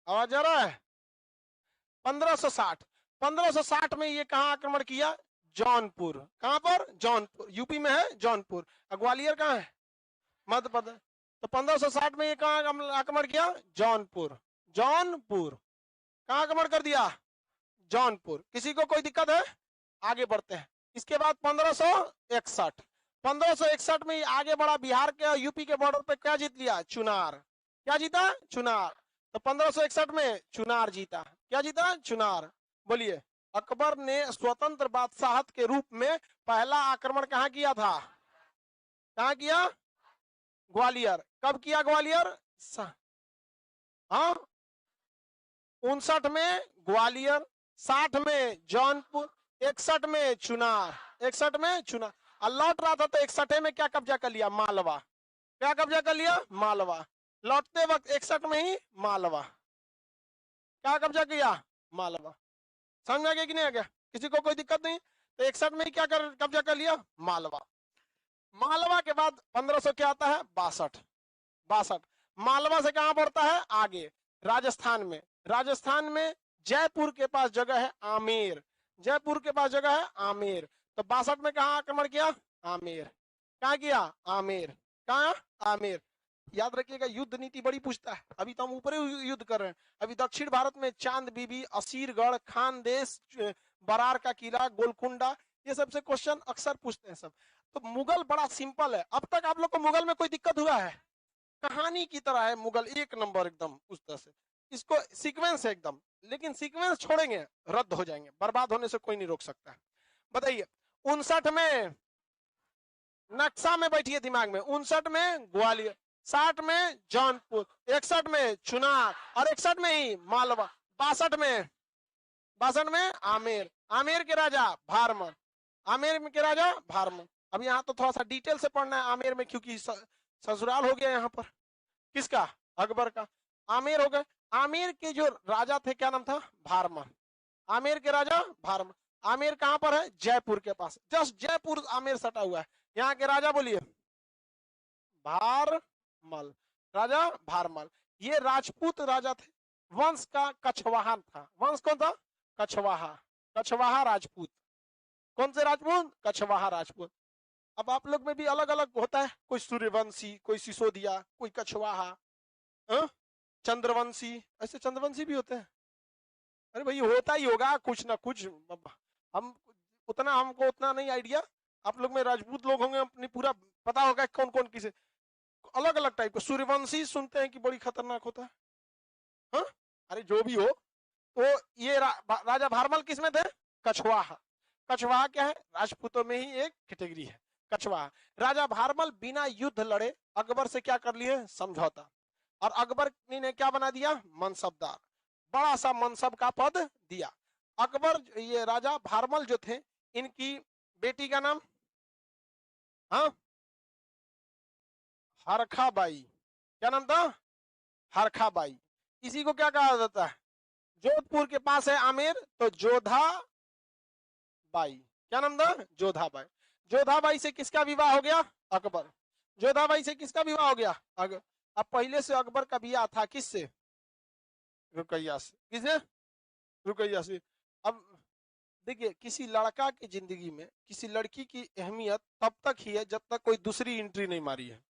S1: आवाज आ रहा है? 1560। 1560 में ये कहां आक्रमण किया? जौनपुर। कहां पर? जौनपुर। यूपी में है जौनपुर। ग्वालियर कहां है? मध्य प्रदेश। तो 1560 में ये कहां आक्रमण किया? जौनपुर। जौनपुर। कहां आक्रमण कर दिया? जौनपुर। किसी को कोई दिक्कत है? आगे बढ़ते हैं। इसके बाद 1561। 1561 में आगे बढ़ा, बिहार के और यूपी के बॉर्डर पे क्या जीत लिया? चुनार। क्या जीता? चुनार। तो 1561 में चुनार जीता। क्या जीता? चुनार। बोलिए, अकबर ने स्वतंत्र बादशाहत के रूप में पहला आक्रमण कहां किया था? कहां किया? ग्वालियर। कब किया ग्वालियर? हाँ, 59 में ग्वालियर, 60 में जौनपुर, 61 में चुनार। 61 में चुनार। और लौट रहा था तो 61 में क्या कब्जा कर लिया? मालवा। क्या कब्जा कर लिया? मालवा। लौटते वक्त 61 में ही मालवा। क्या कब्जा किया? मालवा। समझ में आ गया कि नहीं आ गया? किसी को कोई दिक्कत नहीं? तो 61 में ही क्या कब्जा कर लिया? मालवा। मालवा के बाद 1500 क्या आता है? 62। 62। मालवा से कहां बढ़ता है? आगे राजस्थान में। राजस्थान में जयपुर के पास जगह है आमेर। जयपुर के पास जगह है आमेर। तो 62 में कहां आक्रमण किया? आमेर। कहां किया? आमेर। कहां? आमेर। याद रखिएगा, युद्ध नीति बड़ी पूछता है। अभी तो हम ऊपर युद्ध कर रहे हैं। अभी दक्षिण भारत में चांद बीबी, असीरगढ़, खानदेश, बरार का किला, गोलकुंडा, ये सबसे क्वेश्चन अक्सर पूछते हैं सब। तो मुगल बड़ा सिंपल है। अब तक आप लोग को मुगल में कोई दिक्कत हुआ है? कहानी की तरह है मुगल, एक नंबर एकदम उस तरह से। इसको सीक्वेंस है एकदम, लेकिन सीक्वेंस छोड़ेंगे रद्द हो जाएंगे। बर्बाद होने से कोई नहीं रोक सकता है। बताइए, 59 में नक्शा में बैठिए दिमाग में। 59 में ग्वालियर, 60 में जौनपुर, 61 में चुनार, और 61 में ही मालवा, 62 में आमेर। आमेर के राजा भारमल। आमेर के राजा भारमल। अब यहाँ तो थोड़ा सा डिटेल से पढ़ना है आमेर में, क्योंकि ससुराल हो गया यहाँ पर। किसका? अकबर का। आमेर हो गए। आमेर के जो राजा थे क्या नाम था? भारमल। आमेर के राजा भारमल। आमेर कहां पर है? जयपुर के पास। जस्ट जयपुर आमेर सटा हुआ है। यहाँ के राजा बोलिए? भारमल। राजा भारमल, ये राजपूत राजा थे, वंश का कछवाहा था। वंश कौन था? कछवाहा। कछवाहा राजपूत। कौन से राजपूत? कछवाहा राजपूत। अब आप लोग में भी अलग अलग होता है, कोई सूर्यवंशी, कोई सिसोदिया, कोई कछवाहा, चंद्रवंशी, ऐसे चंद्रवंशी भी होते हैं। अरे भाई होता ही होगा कुछ ना कुछ। हम उतना, हमको उतना नहीं आइडिया। आप लोग में राजपूत लोग होंगे, अपनी पूरा पता होगा कौन कौन किसे, अलग अलग टाइप के। सूर्यवंशी सुनते हैं कि बड़ी खतरनाक होता है। हाँ? अरे जो भी हो, तो ये राजा भारमल किस में थे? कछवाहा। कछवाहा क्या है? राजपूतों में ही एक कैटेगरी है कछवाहा। राजा भारमल बिना युद्ध लड़े अकबर से क्या कर लिए? समझौता। और अकबर ने क्या बना दिया? मनसबदार। बड़ा सा मनसब का पद दिया। अकबर, ये राजा भारमल जो थे, इनकी बेटी का नाम, हाँ, हरखाबाई। क्या नाम था? हरखाबाई। इसी को क्या कहा जाता है? जोधपुर के पास है आमेर, तो जोधा बाई। क्या नाम था? जोधाबाई। जोधाबाई से किसका विवाह हो गया? अकबर। जोधाबाई से किसका विवाह हो गया? अब पहले से अकबर का विवाह था किससे? रुकैया से। किससे? रुकैया से। अब देखिए, किसी लड़का की जिंदगी में किसी लड़की की अहमियत तब तक ही है जब तक कोई दूसरी एंट्री नहीं मारी है।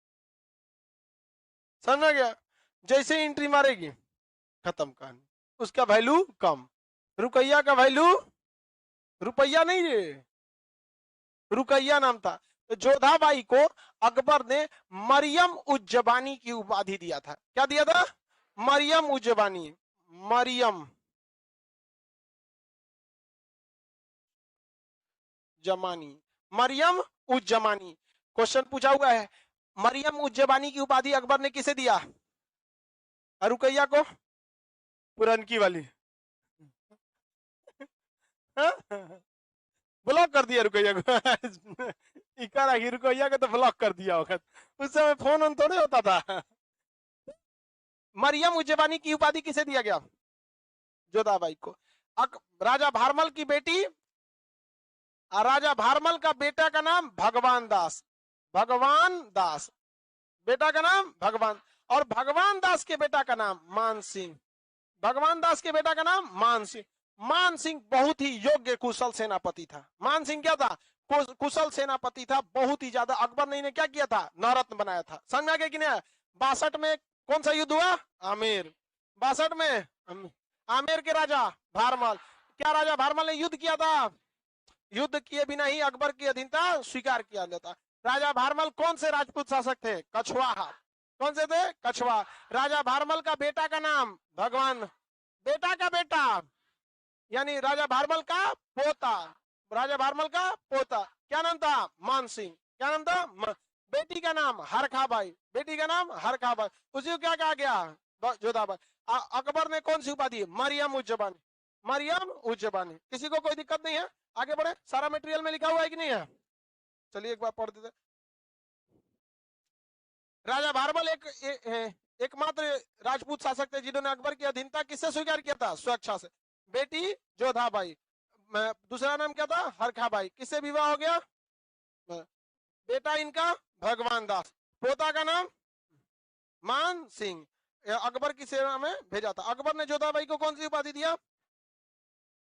S1: समझ गया? जैसे एंट्री मारेगी, खत्म कहानी, उसका वैल्यू कम। रुकैया का वैल्यू, रुपया नहीं रे, रुकैया नाम था। तो जोधाबाई को अकबर ने मरियम उज्जबानी की उपाधि दिया था। क्या दिया था? मरियम उज्जबानी। मरियम जमानी, मरियम उज्जमानी। क्वेश्चन पूछा हुआ है, मरियम उज्जबानी की उपाधि अकबर ने किसे दिया? रुकैया को। पुरनकी वाली। ब्लॉक कर दिया रुकैया को। इकारा ही रुकैया को तो ब्लॉक कर दिया होगा, उस समय फोन ऑन थोड़े होता था। मरियम उज्जबानी की उपाधि किसे दिया गया? जोधाबाई को। राजा भारमल की बेटी, राजा भारमल का बेटा का नाम भगवान दास। भगवान दास, बेटा का नाम भगवान। और भगवान दास के बेटा का नाम मान सिंह। भगवान दास के बेटा का नाम मान सिंह। मान सिंह बहुत ही योग्य कुशल सेनापति था। मान सिंह क्या था? कुशल सेनापति था, बहुत ही ज्यादा। अकबर ने क्या किया था? नवरत्न बनाया था। समझ में आ गया कि नहीं? 62 में कौन सा युद्ध हुआ? आमेर। 62 में आमेर के राजा भारमल। क्या राजा भारमल ने युद्ध किया था? युद्ध किए बिना ही अकबर की अधीनता स्वीकार किया जाता। राजा भारमल कौन से राजपूत शासक थे? कछवाहा। कौन से थे? कछवा। राजा भारमल का बेटा का नाम भगवान, बेटा का बेटा, यानी राजा भारमल का पोता। राजा भारमल का पोता क्या नाम था? मान सिंह। क्या नाम था? बेटी का नाम हरखाबाई। बेटी का नाम हरखाबाई। उसी को क्या कहा गया? जोधाबाई। अकबर ने कौन सी उपाधि? मरियम उज्जबानी। मरियम उज्जबानी। किसी को कोई दिक्कत नहीं है? आगे बढ़े। सारा मटेरियल में लिखा हुआ है कि नहीं है? चलिए एक बार पढ़ देते। राजा भारमल एकमात्र राजपूत शासक थे जिन्होंने अकबर की अधीनता किससे स्वीकार किया था? स्वेच्छा से। बेटी जोधाबाई, दूसरा नाम क्या था? हरखाबाई। किससे विवाह हो गया? बेटा इनका भगवान दास, पोता का नाम मान सिंह। अकबर की सेना में भेजा था। अकबर ने जोधाबाई को कौन सी उपाधि दिया?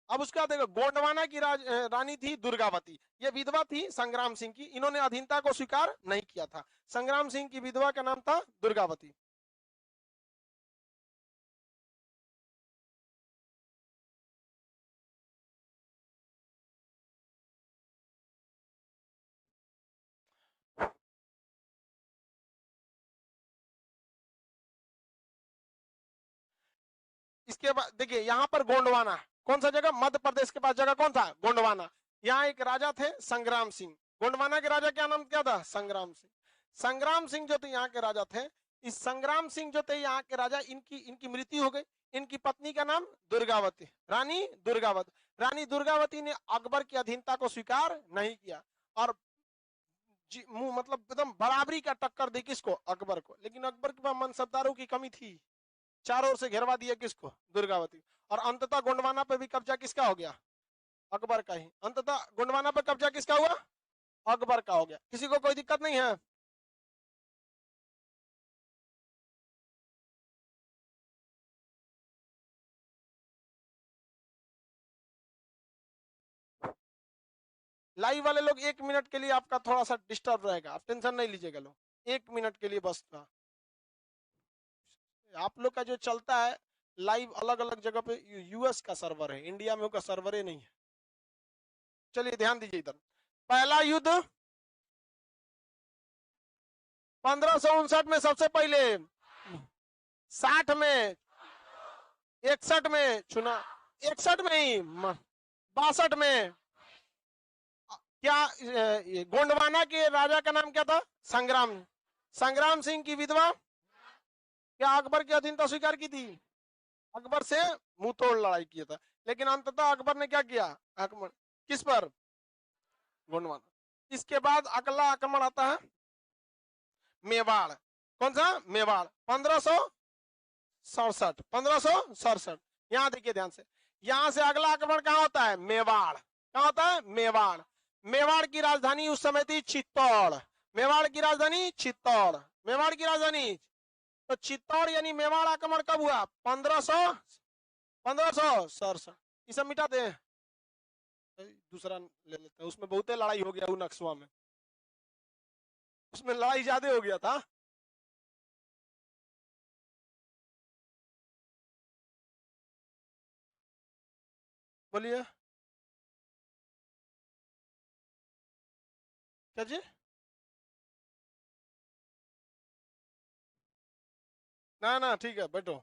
S1: अब उसका देखो, गोंडवाना की रानी थी दुर्गावती। ये विधवा थी संग्राम सिंह की। इन्होंने अधीनता को स्वीकार नहीं किया था। संग्राम सिंह की विधवा का नाम था दुर्गावती। इसके बाद देखिए, यहाँ पर गोंडवाना, कौन सा जगह? मध्य प्रदेश के पास जगह कौन था? गोंडवाना। यहाँ एक राजा थे संग्राम सिंह। गोंडवाना के राजा क्या नाम क्या था? संग्राम सिंह। संग्राम सिंह जो थे यहाँ के राजा थे। इस संग्राम सिंह जो थे यहाँ के राजा, इनकी इनकी मृत्यु हो गई। इनकी पत्नी का नाम दुर्गावती, रानी दुर्गावती। रानी दुर्गावती ने अकबर की अधीनता को स्वीकार नहीं किया और मतलब एकदम बराबरी का टक्कर दी किसको? अकबर को। लेकिन अकबर के पास मनसबदारों की कमी थी, चारों ओर से घेरवा दिया किसको? दुर्गावती। और अंततः गोंडवाना पे भी कब्जा किसका हो गया? अकबर का ही। अंततः गोंडवाना पे कब्जा किसका हुआ? अकबर का हो गया। किसी को कोई दिक्कत नहीं है? लाइव वाले लोग 1 मिनट के लिए आपका थोड़ा सा डिस्टर्ब रहेगा, आप टेंशन नहीं लीजिएगा लोग, 1 मिनट के लिए बस था। आप लोग का जो चलता है लाइव अलग अलग जगह पे, यूएस का सर्वर है, इंडिया में उसका सर्वर ही नहीं है। चलिए ध्यान दीजिए इधर, पहला युद्ध 1559 में सबसे पहले, 60 में, 61 में चुना, 61 में ही, 62 में क्या गोंडवाना के राजा का नाम क्या था? संग्राम, संग्राम सिंह की विधवा क्या अकबर की अधीनता स्वीकार की थी? अकबर से मुंह तोड़ लड़ाई किया था, लेकिन अंततः अकबर ने क्या किया? आक्रमण किस पर? गोंडवाना। इसके बाद अगला आक्रमण आता है मेवाड़, कौन सा? मेवाड़, 1567, 1567। यहां देखिए ध्यान से, यहां से अगला आक्रमण कहां होता है? मेवाड़। कहां होता है? मेवाड़। मेवाड़ की राजधानी उस समय थी चित्तौड़, मेवाड़ की राजधानी चित्तौड़, मेवाड़ की राजधानी तो चित्तौड़ यानी मेवाड़ आक्रमण कब हुआ? 1567। ये सब मिटा दे, दूसरा ले लेते हैं, उसमें बहुत लड़ाई हो गया, नक्सवा में, उसमें लड़ाई ज्यादा हो गया था। बोलिए क्या जी? ना ना ठीक है बैठो।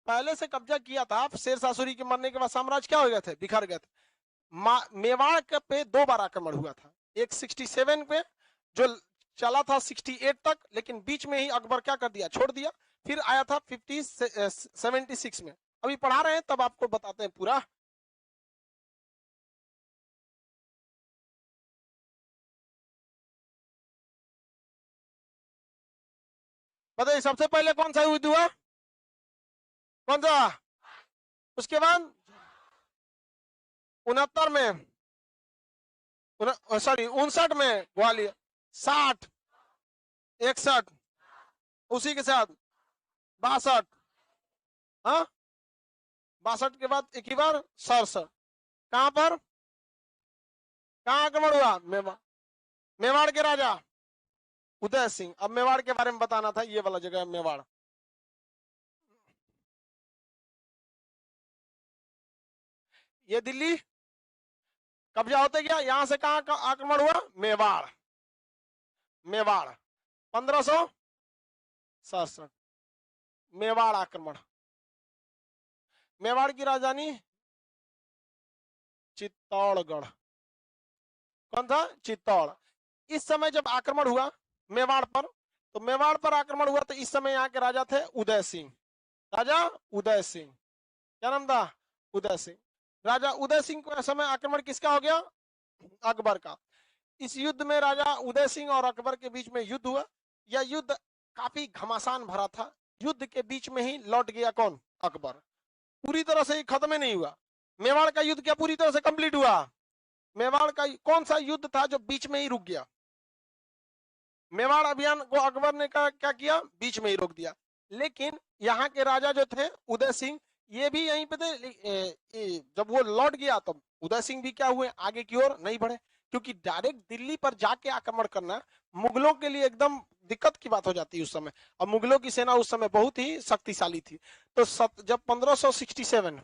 S1: पहले से कब्जा किया था, शेरशाह सूरी के मरने के बाद साम्राज्य क्या हो गए थे? बिखर गए थे। मेवाड़ के पे 2 बार आक्रमण हुआ था, एक 67 पे जो चला था 68 तक, लेकिन बीच में ही अकबर क्या कर दिया? छोड़ दिया। फिर आया था 76 में। अभी पढ़ा रहे हैं तब आपको बताते हैं पूरा। बताइए सबसे पहले कौन सा युद्ध हुआ? कौन सा? उसके बाद 69 में, सॉरी 59 में ग्वालियर, 60, 61 उसी के साथ, 62, हाँ 62 के बाद एक ही बार 67। कहां पर? कहां आक्रमण हुआ? मेवाड़, मेवाड़ के राजा उदय सिंह। अब मेवाड़ के बारे में बताना था, ये वाला जगह है मेवाड़। ये दिल्ली कब्जा होते गया, यहां से कहां का आक्रमण हुआ? मेवाड़, मेवाड़ 1567 मेवाड़ आक्रमण। मेवाड़ की राजधानी चित्तौड़गढ़, कौन था? चित्तौड़। इस समय जब आक्रमण हुआ मेवाड़ पर, तो मेवाड़ पर आक्रमण हुआ तो इस समय यहाँ के राजा थे उदय सिंह, राजा उदय सिंह। क्या नाम था? उदय सिंह। राजा उदय सिंह को समय आक्रमण किसका हो गया? अकबर का। इस युद्ध में राजा उदय सिंह और अकबर के बीच में युद्ध हुआ। यह युद्ध काफी घमासान भरा था। युद्ध के बीच में ही लौट गया कौन? अकबर। पूरी तरह से खत्म नहीं हुआ। मेवाड़ का युद्ध क्या पूरी तरह से कंप्लीट हुआ? मेवाड़ का कौन सा युद्ध था जो बीच में ही रुक गया? मेवाड़ अभियान को अकबर ने क्या किया? बीच में ही रोक दिया। लेकिन यहाँ के राजा जो थे उदय सिंह, ये भी यहीं पे थे। जब वो लौट गया तब उदय सिंह भी क्या हुए? आगे की ओर नहीं बढ़े, क्योंकि डायरेक्ट दिल्ली पर जाके आक्रमण करना मुगलों के लिए एकदम दिक्कत की बात हो जाती है उस समय। और मुगलों की सेना उस समय बहुत ही शक्तिशाली थी। तो जब 1567,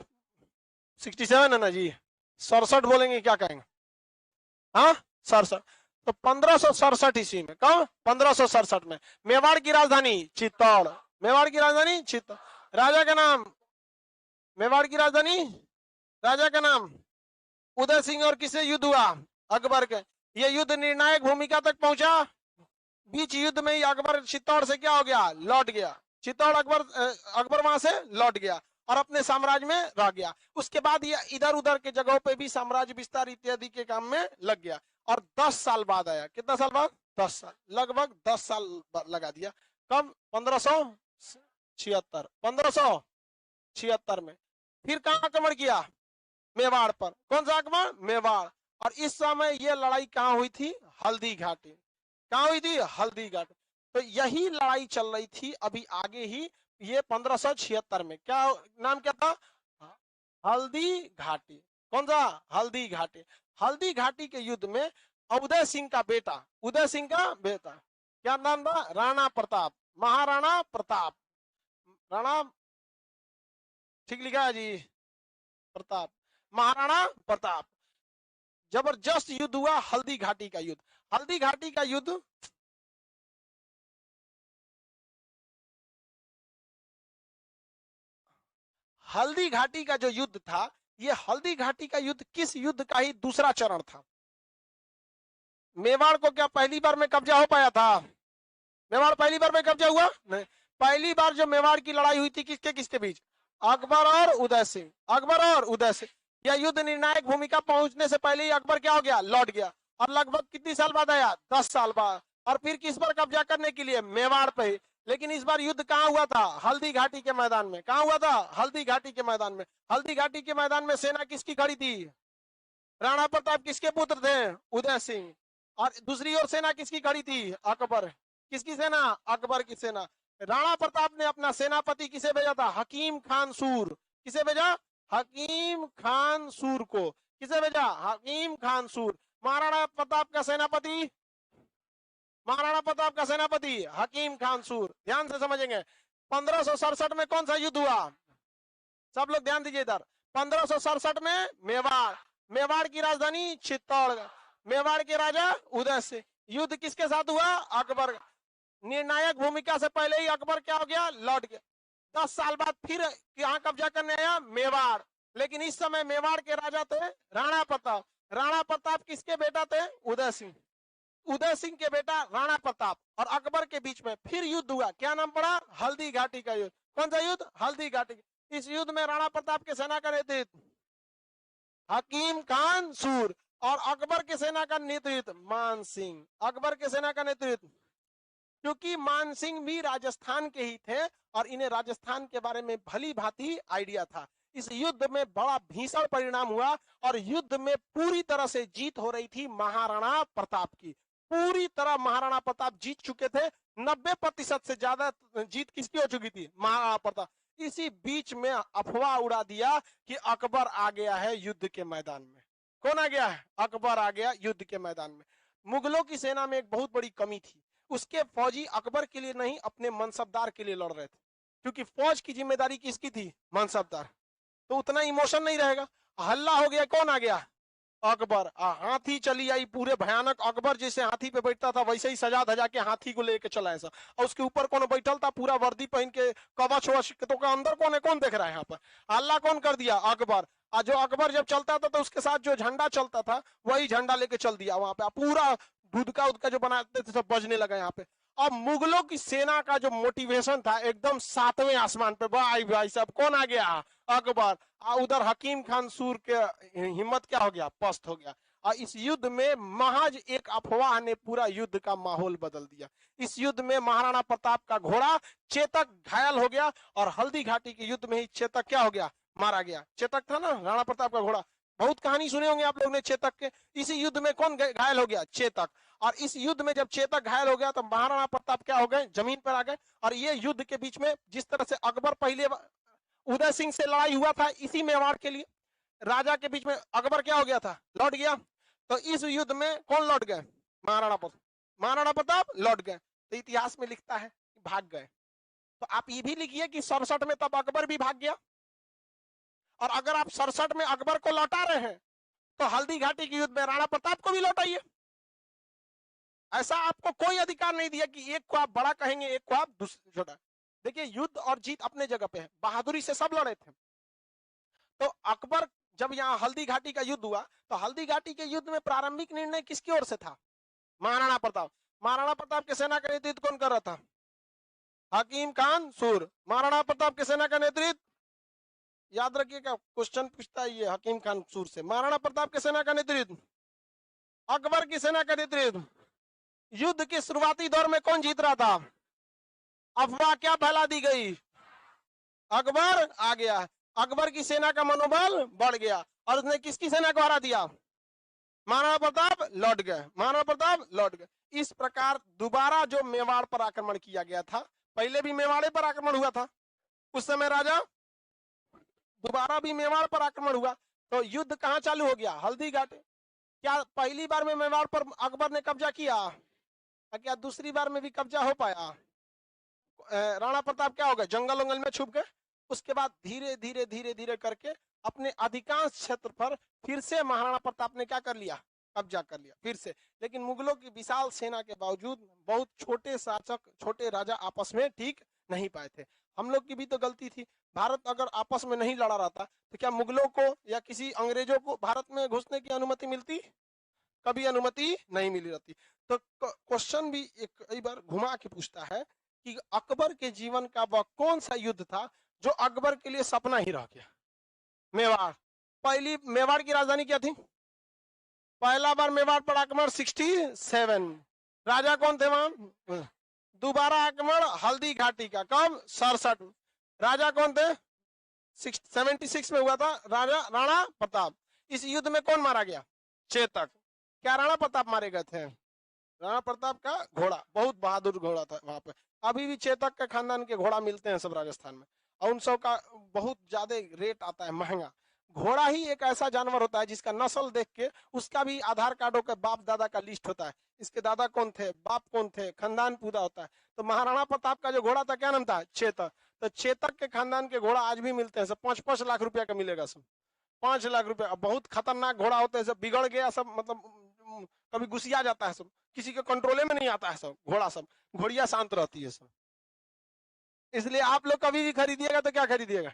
S1: 67 है ना जी, 67 बोलेंगे क्या कहेंगे? हाँ 67। तो 1567 ईस्वी में, कब? 1567 में मेवाड़ की राजधानी चित्तौड़, मेवाड़ की राजधानी चित्तौड़। राजा का नाम? मेवाड़ की राजधानी, राजा का नाम उदय सिंह। और किससे युद्ध हुआ? अकबर के। ये युद्ध निर्णायक भूमिका तक पहुंचा। बीच युद्ध में ही अकबर चित्तौड़ से क्या हो गया? लौट गया। चित्तौड़ अकबर वहां से लौट गया और अपने साम्राज्य में रह गया। उसके बाद ये इधर उधर के जगहों पे भी साम्राज्य विस्तार इत्यादि के काम में लग गया। और 10 साल बाद आया। कितना साल बाद? 10 साल, लगभग 10 साल लगा दिया। कब? 1576, 1576 में। फिर कहां आक्रमण किया? मेवाड़ पर। कौन सा आक्रमण? मेवाड़। और इस समय यह लड़ाई कहां हुई थी? हल्दी घाटी। कहां हुई थी? हल्दी घाटी। तो यही लड़ाई चल रही थी अभी आगे ही, ये 1576 में। क्या नाम क्या था? हल्दी घाटी। कौन सा? हल्दी घाटी। हल्दी घाटी के युद्ध में उदय सिंह का बेटा, उदय सिंह का बेटा, क्या नाम था? राणा प्रताप, महाराणा प्रताप, राणा, ठीक लिखा है जी, प्रताप, महाराणा प्रताप। जबरदस्त युद्ध हुआ हल्दी घाटी का युद्ध। हल्दी घाटी का युद्ध हल्दी घाटी का जो युद्ध था, ये हल्दी घाटी का युद्ध किस युद्ध का ही दूसरा चरण था। मेवाड़ को क्या पहली बार में कब्जा हो पाया था? मेवाड़ पहली बार में कब्जा हुआ नहीं। पहली बार जो मेवाड़ की लड़ाई हुई थी किसके किसके बीच? अकबर और उदय सिंह, अकबर और उदय सिंह। यह युद्ध निर्णायक भूमिका पहुंचने से पहले ही अकबर क्या हो गया? लौट गया। और लगभग कितनी साल बाद आया? 10 साल बाद। और फिर किस पर कब्जा करने के लिए? मेवाड़ पे। लेकिन इस बार युद्ध कहाँ हुआ था? हल्दी घाटी के मैदान में। कहाँ हुआ था? हल्दी घाटी के मैदान में। हल्दी घाटी के मैदान में सेना किसकी खड़ी थी? राणा प्रताप किसके पुत्र थे? उदय सिंह। और दूसरी ओर सेना किसकी खड़ी थी? अकबर। किसकी सेना? अकबर की सेना। राणा प्रताप ने अपना सेनापति किसे भेजा था? हकीम खान सूर। किसे भेजा? हकीम खान सूर को। किसे भेजा? हकीम खान सूर। महाराणा प्रताप का सेनापति, महाराणा प्रताप का सेनापति हकीम खान सूर। ध्यान से समझेंगे। 1567 में कौन सा युद्ध हुआ? सब लोग ध्यान दीजिए इधर। 1567 में मेवाड़, मेवाड़ की राजधानी चित्तौड़गढ़, मेवाड़ के राजा उदय सिंह। युद्ध किसके साथ हुआ? अकबर। निर्णायक भूमिका से पहले ही अकबर क्या हो गया? लौट गया। 10 साल बाद फिर यहाँ कब्जा करने आया? मेवाड़। लेकिन इस समय मेवाड़ के राजा थे राणा प्रताप। राणा प्रताप किसके बेटा थे? उदय सिंह। उदय सिंह के बेटा राणा प्रताप और अकबर के बीच में फिर युद्ध हुआ। क्या नाम पड़ा? हल्दी घाटी का युद्ध। कौन सा युद्ध? हल्दी घाटी। इस युद्ध में राणा प्रताप के सेना का नेतृत्व हकीम खान सूर और अकबर के सेना का नेतृत्व मान सिंह। अकबर के सेना का नेतृत्व, क्योंकि मान सिंह भी राजस्थान के ही थे और इन्हें राजस्थान के बारे में भली भांति आइडिया था। इस युद्ध में बड़ा भीषण परिणाम हुआ और युद्ध में पूरी तरह से जीत हो रही थी महाराणा प्रताप की। पूरी तरह महाराणा प्रताप जीत चुके थे। 90% से ज्यादा जीत किसकी हो चुकी थी? महाराणा प्रताप। इसी बीच में अफवाह उड़ा दिया कि अकबर आ गया है युद्ध के मैदान में। कौन आ गया है? अकबर आ गया युद्ध के मैदान में। मुगलों की सेना में एक बहुत बड़ी कमी थी। उसके फौजी अकबर के लिए नहीं, अपने मनसबदार के लिए लड़ रहे थे, क्योंकि फौज की जिम्मेदारी किसकी थी? मनसबदार। तो उतना इमोशन नहीं रहेगा। हल्ला हो गया, कौन आ गया? अकबर। हाथी चली आई पूरे भयानक। अकबर जैसे हाथी पे बैठता था वैसे ही सजा धजा के हाथी को लेके चला ऐसा। और उसके ऊपर कौन बैठल था? पूरा वर्दी पहन के, कवच वच। तो अंदर कौन है? कौन देख रहा है यहाँ पर? हल्ला कौन कर दिया? अकबर। जो अकबर जब चलता था तो उसके साथ जो झंडा चलता था वही झंडा लेके चल दिया वहां पे। पूरा दूधका उदका जो बनाते थे सब बजने लगा यहाँ पे। अब मुगलों की सेना का जो मोटिवेशन था एकदम 7वें आसमान पे। भाई भाई साहब कौन आ गया? अकबर। उधर हकीम खान सूर के हिम्मत क्या हो गया? पस्त हो गया। और इस युद्ध में महज एक अफवाह ने पूरा युद्ध का माहौल बदल दिया। इस युद्ध में महाराणा प्रताप का घोड़ा चेतक घायल हो गया और हल्दी घाटी के युद्ध में ही चेतक क्या हो गया? मारा गया। चेतक था ना राणा प्रताप का घोड़ा, बहुत कहानी सुने होंगे आप लोग ने चेतक के। इसी युद्ध में कौन घायल हो गया? चेतक। और इस युद्ध में जब चेतक घायल हो गया तो महाराणा प्रताप क्या हो गए? जमीन पर आ गए। और ये युद्ध के बीच में जिस तरह से अकबर पहले उदय सिंह से लड़ाई हुआ था इसी मेवाड़ के लिए, राजा के बीच में अकबर क्या हो गया था? लौट गया। तो इस युद्ध में कौन लौट गए? महाराणा प्रताप। महाराणा प्रताप लौट गए। तो इतिहास में लिखता है भाग गए। तो आप ये भी लिखिए कि 67 में तब अकबर भी भाग गया। और अगर आप 67 में अकबर को लौटा रहे हैं तो हल्दी घाटी के युद्ध में राणा प्रताप को भी लौटाइए। ऐसा आपको कोई अधिकार नहीं दिया कि एक को आप बड़ा कहेंगे एक को आप छोटा। देखिए युद्ध और जीत अपने जगह पे है, बहादुरी से सब लड़े थे। तो अकबर जब यहाँ हल्दी घाटी का युद्ध हुआ तो हल्दी घाटी के युद्ध में प्रारंभिक निर्णय किसकी ओर से था? महाराणा प्रताप। महाराणा प्रताप के सेना का नेतृत्व कौन कर रहा था? हकीम खान सूर। महाराणा प्रताप के सेना का नेतृत्व, याद रखिएगा क्वेश्चन पूछता है ये हकीम खान सूर से। महाराणा प्रताप के सेना का नेतृत्व, अकबर की सेना का नेतृत्व। युद्ध के शुरुआती दौर में कौन जीत रहा था? अफवाह क्या फैला दी गई? अकबर आ गया। अकबर की सेना का मनोबल बढ़ गया और उसने किसकी सेना को हरा दिया? महाराणा प्रताप लौट गए। महाराणा प्रताप लौट गए। इस प्रकार दोबारा जो मेवाड़ पर आक्रमण किया गया था, पहले भी मेवाड़े पर आक्रमण हुआ था, उस समय राजा, दोबारा भी मेवाड़ पर आक्रमण हुआ। तो युद्ध कहाँ चालू हो गया? हल्दी घाटी। क्या पहली बार में मेवाड़ पर अकबर ने कब्जा किया? क्या दूसरी बार में भी कब्जा हो पाया? राणा प्रताप क्या हो गए? जंगल वंगल में छुप गए। उसके बाद धीरे धीरे धीरे धीरे करके अपने अधिकांश क्षेत्र पर फिर से महाराणा प्रताप ने क्या कर लिया? कब्जा कर लिया फिर से। लेकिन मुगलों की विशाल सेना के बावजूद बहुत छोटे शासक, छोटे राजा आपस में ठीक नहीं पाए थे। हम लोग की भी तो गलती थी। भारत अगर आपस में नहीं लड़ा रहता तो क्या मुगलों को या किसी अंग्रेजों को भारत में घुसने की अनुमति मिलती? कभी अनुमति नहीं मिली रहती। तो क्वेश्चन भी एक कई बार घुमा के पूछता है कि अकबर के जीवन का वह कौन सा युद्ध था जो अकबर के लिए सपना ही रह गया? मेवाड़। पहली मेवाड़ की राजधानी क्या थी? पहला बार मेवाड़ पर आक्रमण 67। राजा कौन थे वहां? दोबारा आक्रमण हल्दी घाटी का कब? 67। राजा कौन थे? 76 में हुआ था, राजा राणा प्रताप। इस युद्ध में कौन मारा गया? चेतक। क्या राणा प्रताप मारे गए थे? राणा प्रताप का घोड़ा, बहुत बहादुर घोड़ा था वहां पे। अभी भी चेतक के खानदान के घोड़ा मिलते हैं सब राजस्थान में, और उन सब का बहुत ज्यादा रेट आता है, महंगा। घोड़ा ही एक ऐसा जानवर होता है जिसका नस्ल देख के उसका भी आधार कार्डों के बाप दादा का लिस्ट होता है। इसके दादा कौन थे, बाप कौन थे, खानदान पूरा होता है। तो महाराणा प्रताप का जो घोड़ा था क्या नाम था? चेतक। तो चेतक के खानदान के घोड़ा आज भी मिलते हैं सब, 5-5 लाख रुपया का मिलेगा सब, 5 लाख रुपया। बहुत खतरनाक घोड़ा होते हैं सब, बिगड़ गया सब, मतलब कभी घुसिया जाता है सब, किसी के कंट्रोले में नहीं आता है सब घोड़ा, सब घोड़िया शांत रहती है सब। इसलिए आप लोग कभी भी खरीदिएगा तो क्या खरीदिएगा?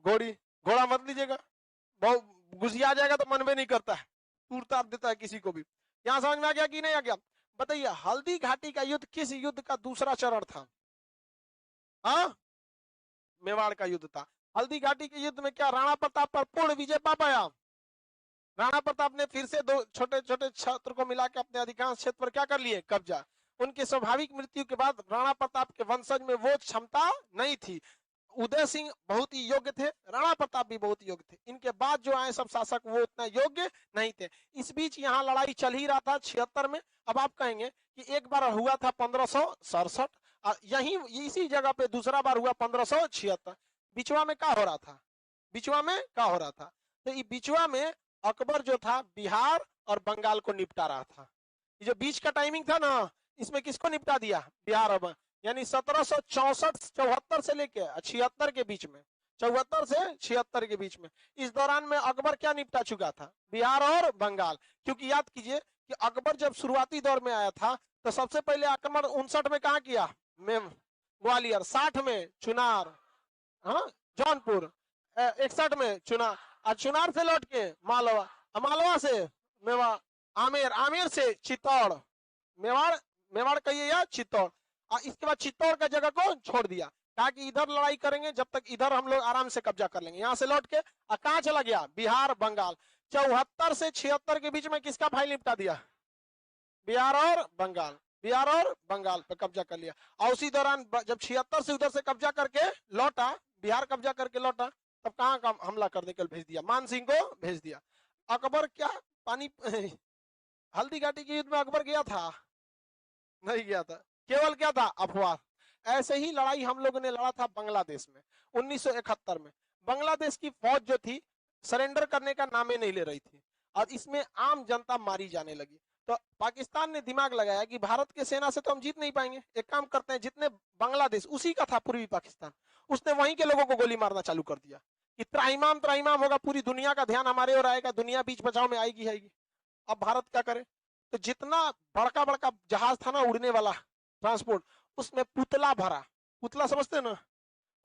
S1: घोड़ी। घोड़ा मत लीजिएगा, बहुत घुसिया जाएगा तो मन में नहीं करता है, तूर ताप देता है किसी को भी। यहाँ समझ में आ गया कि नहीं आ गया? बताइए, हल्दी घाटी का युद्ध किस युद्ध का दूसरा चरण था? हाँ, मेवाड़ का युद्ध था। हल्दी घाटी के युद्ध में क्या राणा प्रताप पर पूर्ण विजय पा पाया? राणा प्रताप ने फिर से दो छोटे छोटे क्षेत्र को मिला के अपने अधिकांश क्षेत्र पर क्या कर लिए? कब्जा। उनके स्वाभाविक मृत्यु के बाद राणा प्रताप के वंशज में वो क्षमता नहीं थी। उदय सिंह बहुत ही योग्य थे, राणा प्रताप भी बहुत योग्य थे, इनके बाद जो आए सब शासक वो उतना योग्य नहीं थे। इस बीच यहाँ लड़ाई चल ही रहा था 76 में। अब आप कहेंगे कि एक बार हुआ था 1567, यही इसी जगह पे दूसरा बार हुआ 1576। बिचवा में क्या हो रहा था? बिचवा में क्या हो रहा था? तो ये बिचवा में अकबर जो था बिहार और बंगाल को निपटा रहा था। ये जो बीच का टाइमिंग था ना, इसमें किसको निपटा दिया? बिहार और, यानी 1764-74 से लेके 76 के बीच में, 74 से 76 के बीच में, इस दौरान में अकबर क्या निपटा चुका था? बिहार और बंगाल। क्योंकि याद कीजिए कि अकबर जब शुरुआती दौर में आया था तो सबसे पहले आक्रमण 59 में कहा किया? ग्वालियर। 60 में चुनार, हाँ जौनपुर। 61 में चुनार, और चुनार से लौट के मालवा, मालवा से मेवा, आमेर, आमेर से चित्तौड़, मेवाड़, मेवाड़ कहिए या चित्तौड़। इसके बाद चित्तौड़ का जगह को छोड़ दिया, कहा कि इधर लड़ाई करेंगे जब तक इधर हम लोग आराम से कब्जा कर लेंगे। यहाँ से लौट के कहाँ चला गया? बिहार बंगाल। 74 से 76 के बीच में किसका फाइल निपटा दिया? बिहार और बंगाल। बिहार और बंगाल पर कब्जा कर लिया। और उसी दौरान जब 76 से उधर से कब्जा करके लौटा, बिहार कब्जा करके लौटा, तब कहाँ का हमला कर देकर भेज दिया? मान सिंह को भेज दिया। अकबर क्या पानी हल्दी घाटी के युद्ध में अकबर गया था? नहीं गया था, केवल क्या था? अफवाह। ऐसे ही लड़ाई हम लोगों ने लड़ा था बांग्लादेश में 1971 में। बांग्लादेश की फौज जो थी सरेंडर करने का नाम ही नहीं ले रही थी, और इसमें आम जनता मारी जाने लगी। तो पाकिस्तान ने दिमाग लगाया कि भारत के सेना से तो हम जीत नहीं पाएंगे, एक काम करते हैं, जितने बांग्लादेश उसी का था पूर्वी पाकिस्तान, उसने वहीं के लोगों को गोली मारना चालू कर दिया कि त्राइमाम त्राइमाम होगा, पूरी दुनिया का ध्यान हमारे ओर आएगा, दुनिया बीच बचाव में आएगी आएगी। अब भारत क्या करे? तो जितना बड़का बड़का जहाज था ना उड़ने वाला ट्रांसपोर्ट, उसमें पुतला भरा। पुतला समझते ना?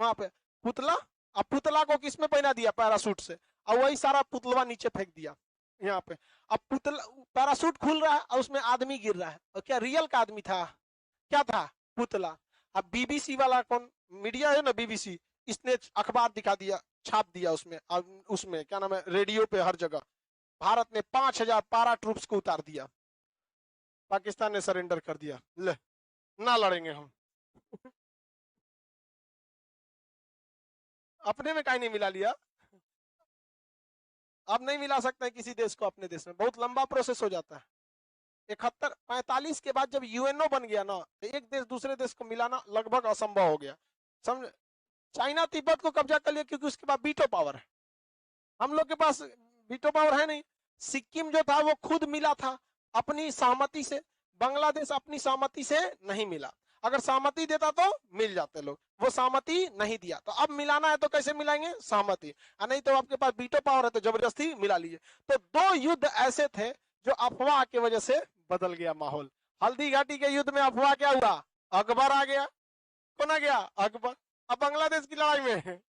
S1: वहां पे पुतला, अब पुतला को किसमें पहना दिया? पैरासूट से, और वही सारा पुतलवा नीचे फेंक दिया यहाँ पे। अब पुतला, पैरासूट खुल रहा है और उसमें आदमी गिर रहा है, और क्या रियल का आदमी था? क्या था? पुतला। अब बीबीसी वाला कौन मीडिया है ना, बीबीसी, इसने अखबार दिखा दिया, छाप दिया उसमें, उसमें क्या नाम है, रेडियो पे हर जगह, भारत ने 5000 पारा ट्रूप्स को उतार दिया, पाकिस्तान ने सरेंडर कर दिया, ले ना लड़ेंगे हम। अपने में कहीं नहीं मिला लिया, अब नहीं मिला सकता है किसी देश को अपने देश में, बहुत लंबा प्रोसेस हो जाता है। 41-45 के बाद जब यूएनओ बन गया ना, तो एक देश दूसरे देश को मिलाना लगभग असंभव हो गया। समझ? चाइना तिब्बत को कब्जा कर लिया क्योंकि उसके बाद बीटो पावर है, हम लोग के पास वीटो पावर है नहीं। सिक्किम जो था वो खुद मिला था अपनी सहमति से, बांग्लादेश अपनी सहमति से नहीं मिला। अगर सहमति देता तो मिल जाते लोग, वो सहमति नहीं दिया, तो अब मिलाना है तो कैसे मिलाएंगे, सहमति, नहीं तो आपके पास वीटो पावर है तो जबरदस्ती मिला लीजिए। तो 2 युद्ध ऐसे थे जो अफवाह की वजह से बदल गया माहौल। हल्दी घाटी के युद्ध में अफवाह क्या हुआ, अकबर आ गया। कौन आ गया, अकबर। अब बांग्लादेश की लड़ाई में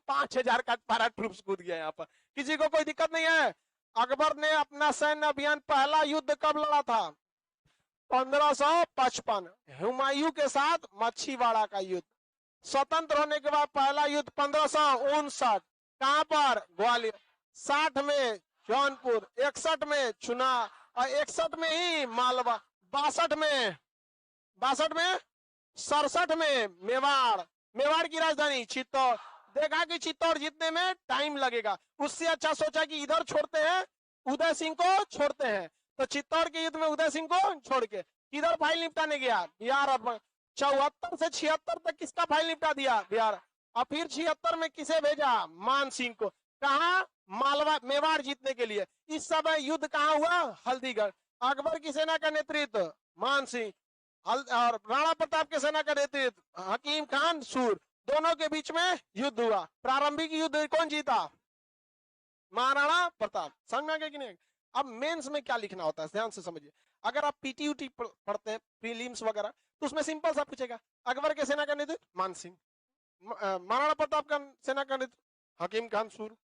S1: 5,000 का पैरा ट्रूप्स कूद गया यहाँ पर, किसी को कोई दिक्कत नहीं है। अकबर ने अपना सैन्य अभियान पहला युद्ध कब लड़ा था, 1555, हुमायूं के साथ मच्छीवाड़ा का युद्ध। स्वतंत्र होने के बाद पहला युद्ध 1559, कहां पर, ग्वालियर। 60 में जौनपुर, 61 में चुनाव, और 61 में ही मालवा, 62 में 67 में मेवाड़, मेवाड़ की राजधानी चित्तौड़। देखा कि चित्तौड़ जीतने में टाइम लगेगा, उससे अच्छा सोचा कि इधर छोड़ते हैं, उदय सिंह को छोड़ते हैं। तो चित्तौड़ के युद्ध में उदय सिंह को छोड़ के किधर फाइल निपटाने गया, बिहार। 74 से 76 तक किसका फाइल निपटा दिया, बिहार। और फिर 76 में किसे भेजा, मान सिंह को। कहा, मालवा, मेवाड़ जीतने के लिए। इस समय युद्ध कहाँ हुआ, हल्दीगढ़। अकबर की सेना का नेतृत्व मान सिंह, और राणा प्रताप के सेना का नेतृत्व हकीम खान सूर। दोनों के बीच में युद्ध हुआ। प्रारंभिक युद्ध कौन जीता, महाराणा प्रताप। समझ में आ गया कि नहीं। अब मेंस में क्या लिखना होता है, ध्यान से समझिए। अगर आप पीटीयूटी पढ़ते हैं, प्रीलिम्स वगैरह, तो उसमें सिंपल सा पूछेगा, अकबर के सेना का नेतृत्व मान सिंह, महाराणा प्रताप का सेना का नेतृत्व हकीम खान सूर।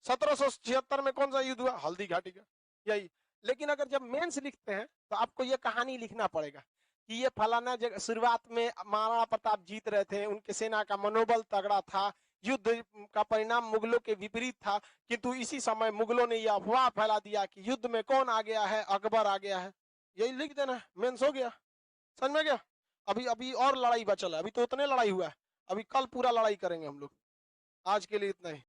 S1: 1776 में कौन सा युद्ध हुआ, हल्दी घाटी का, यही। लेकिन अगर जब मेंस लिखते हैं तो आपको ये कहानी लिखना पड़ेगा कि ये फलाना जगह शुरुआत में महाराणा प्रताप जीत रहे थे, उनके सेना का मनोबल तगड़ा था, युद्ध का परिणाम मुगलों के विपरीत था, किंतु इसी समय मुगलों ने यह अफवाह फैला दिया कि युद्ध में कौन आ गया है, अकबर आ गया है। यही लिख देना, मेंस हो गया। समझ में गया। अभी अभी और लड़ाई बचल है, अभी तो उतने लड़ाई हुआ है, अभी कल पूरा लड़ाई करेंगे हम लोग। आज के लिए इतना ही।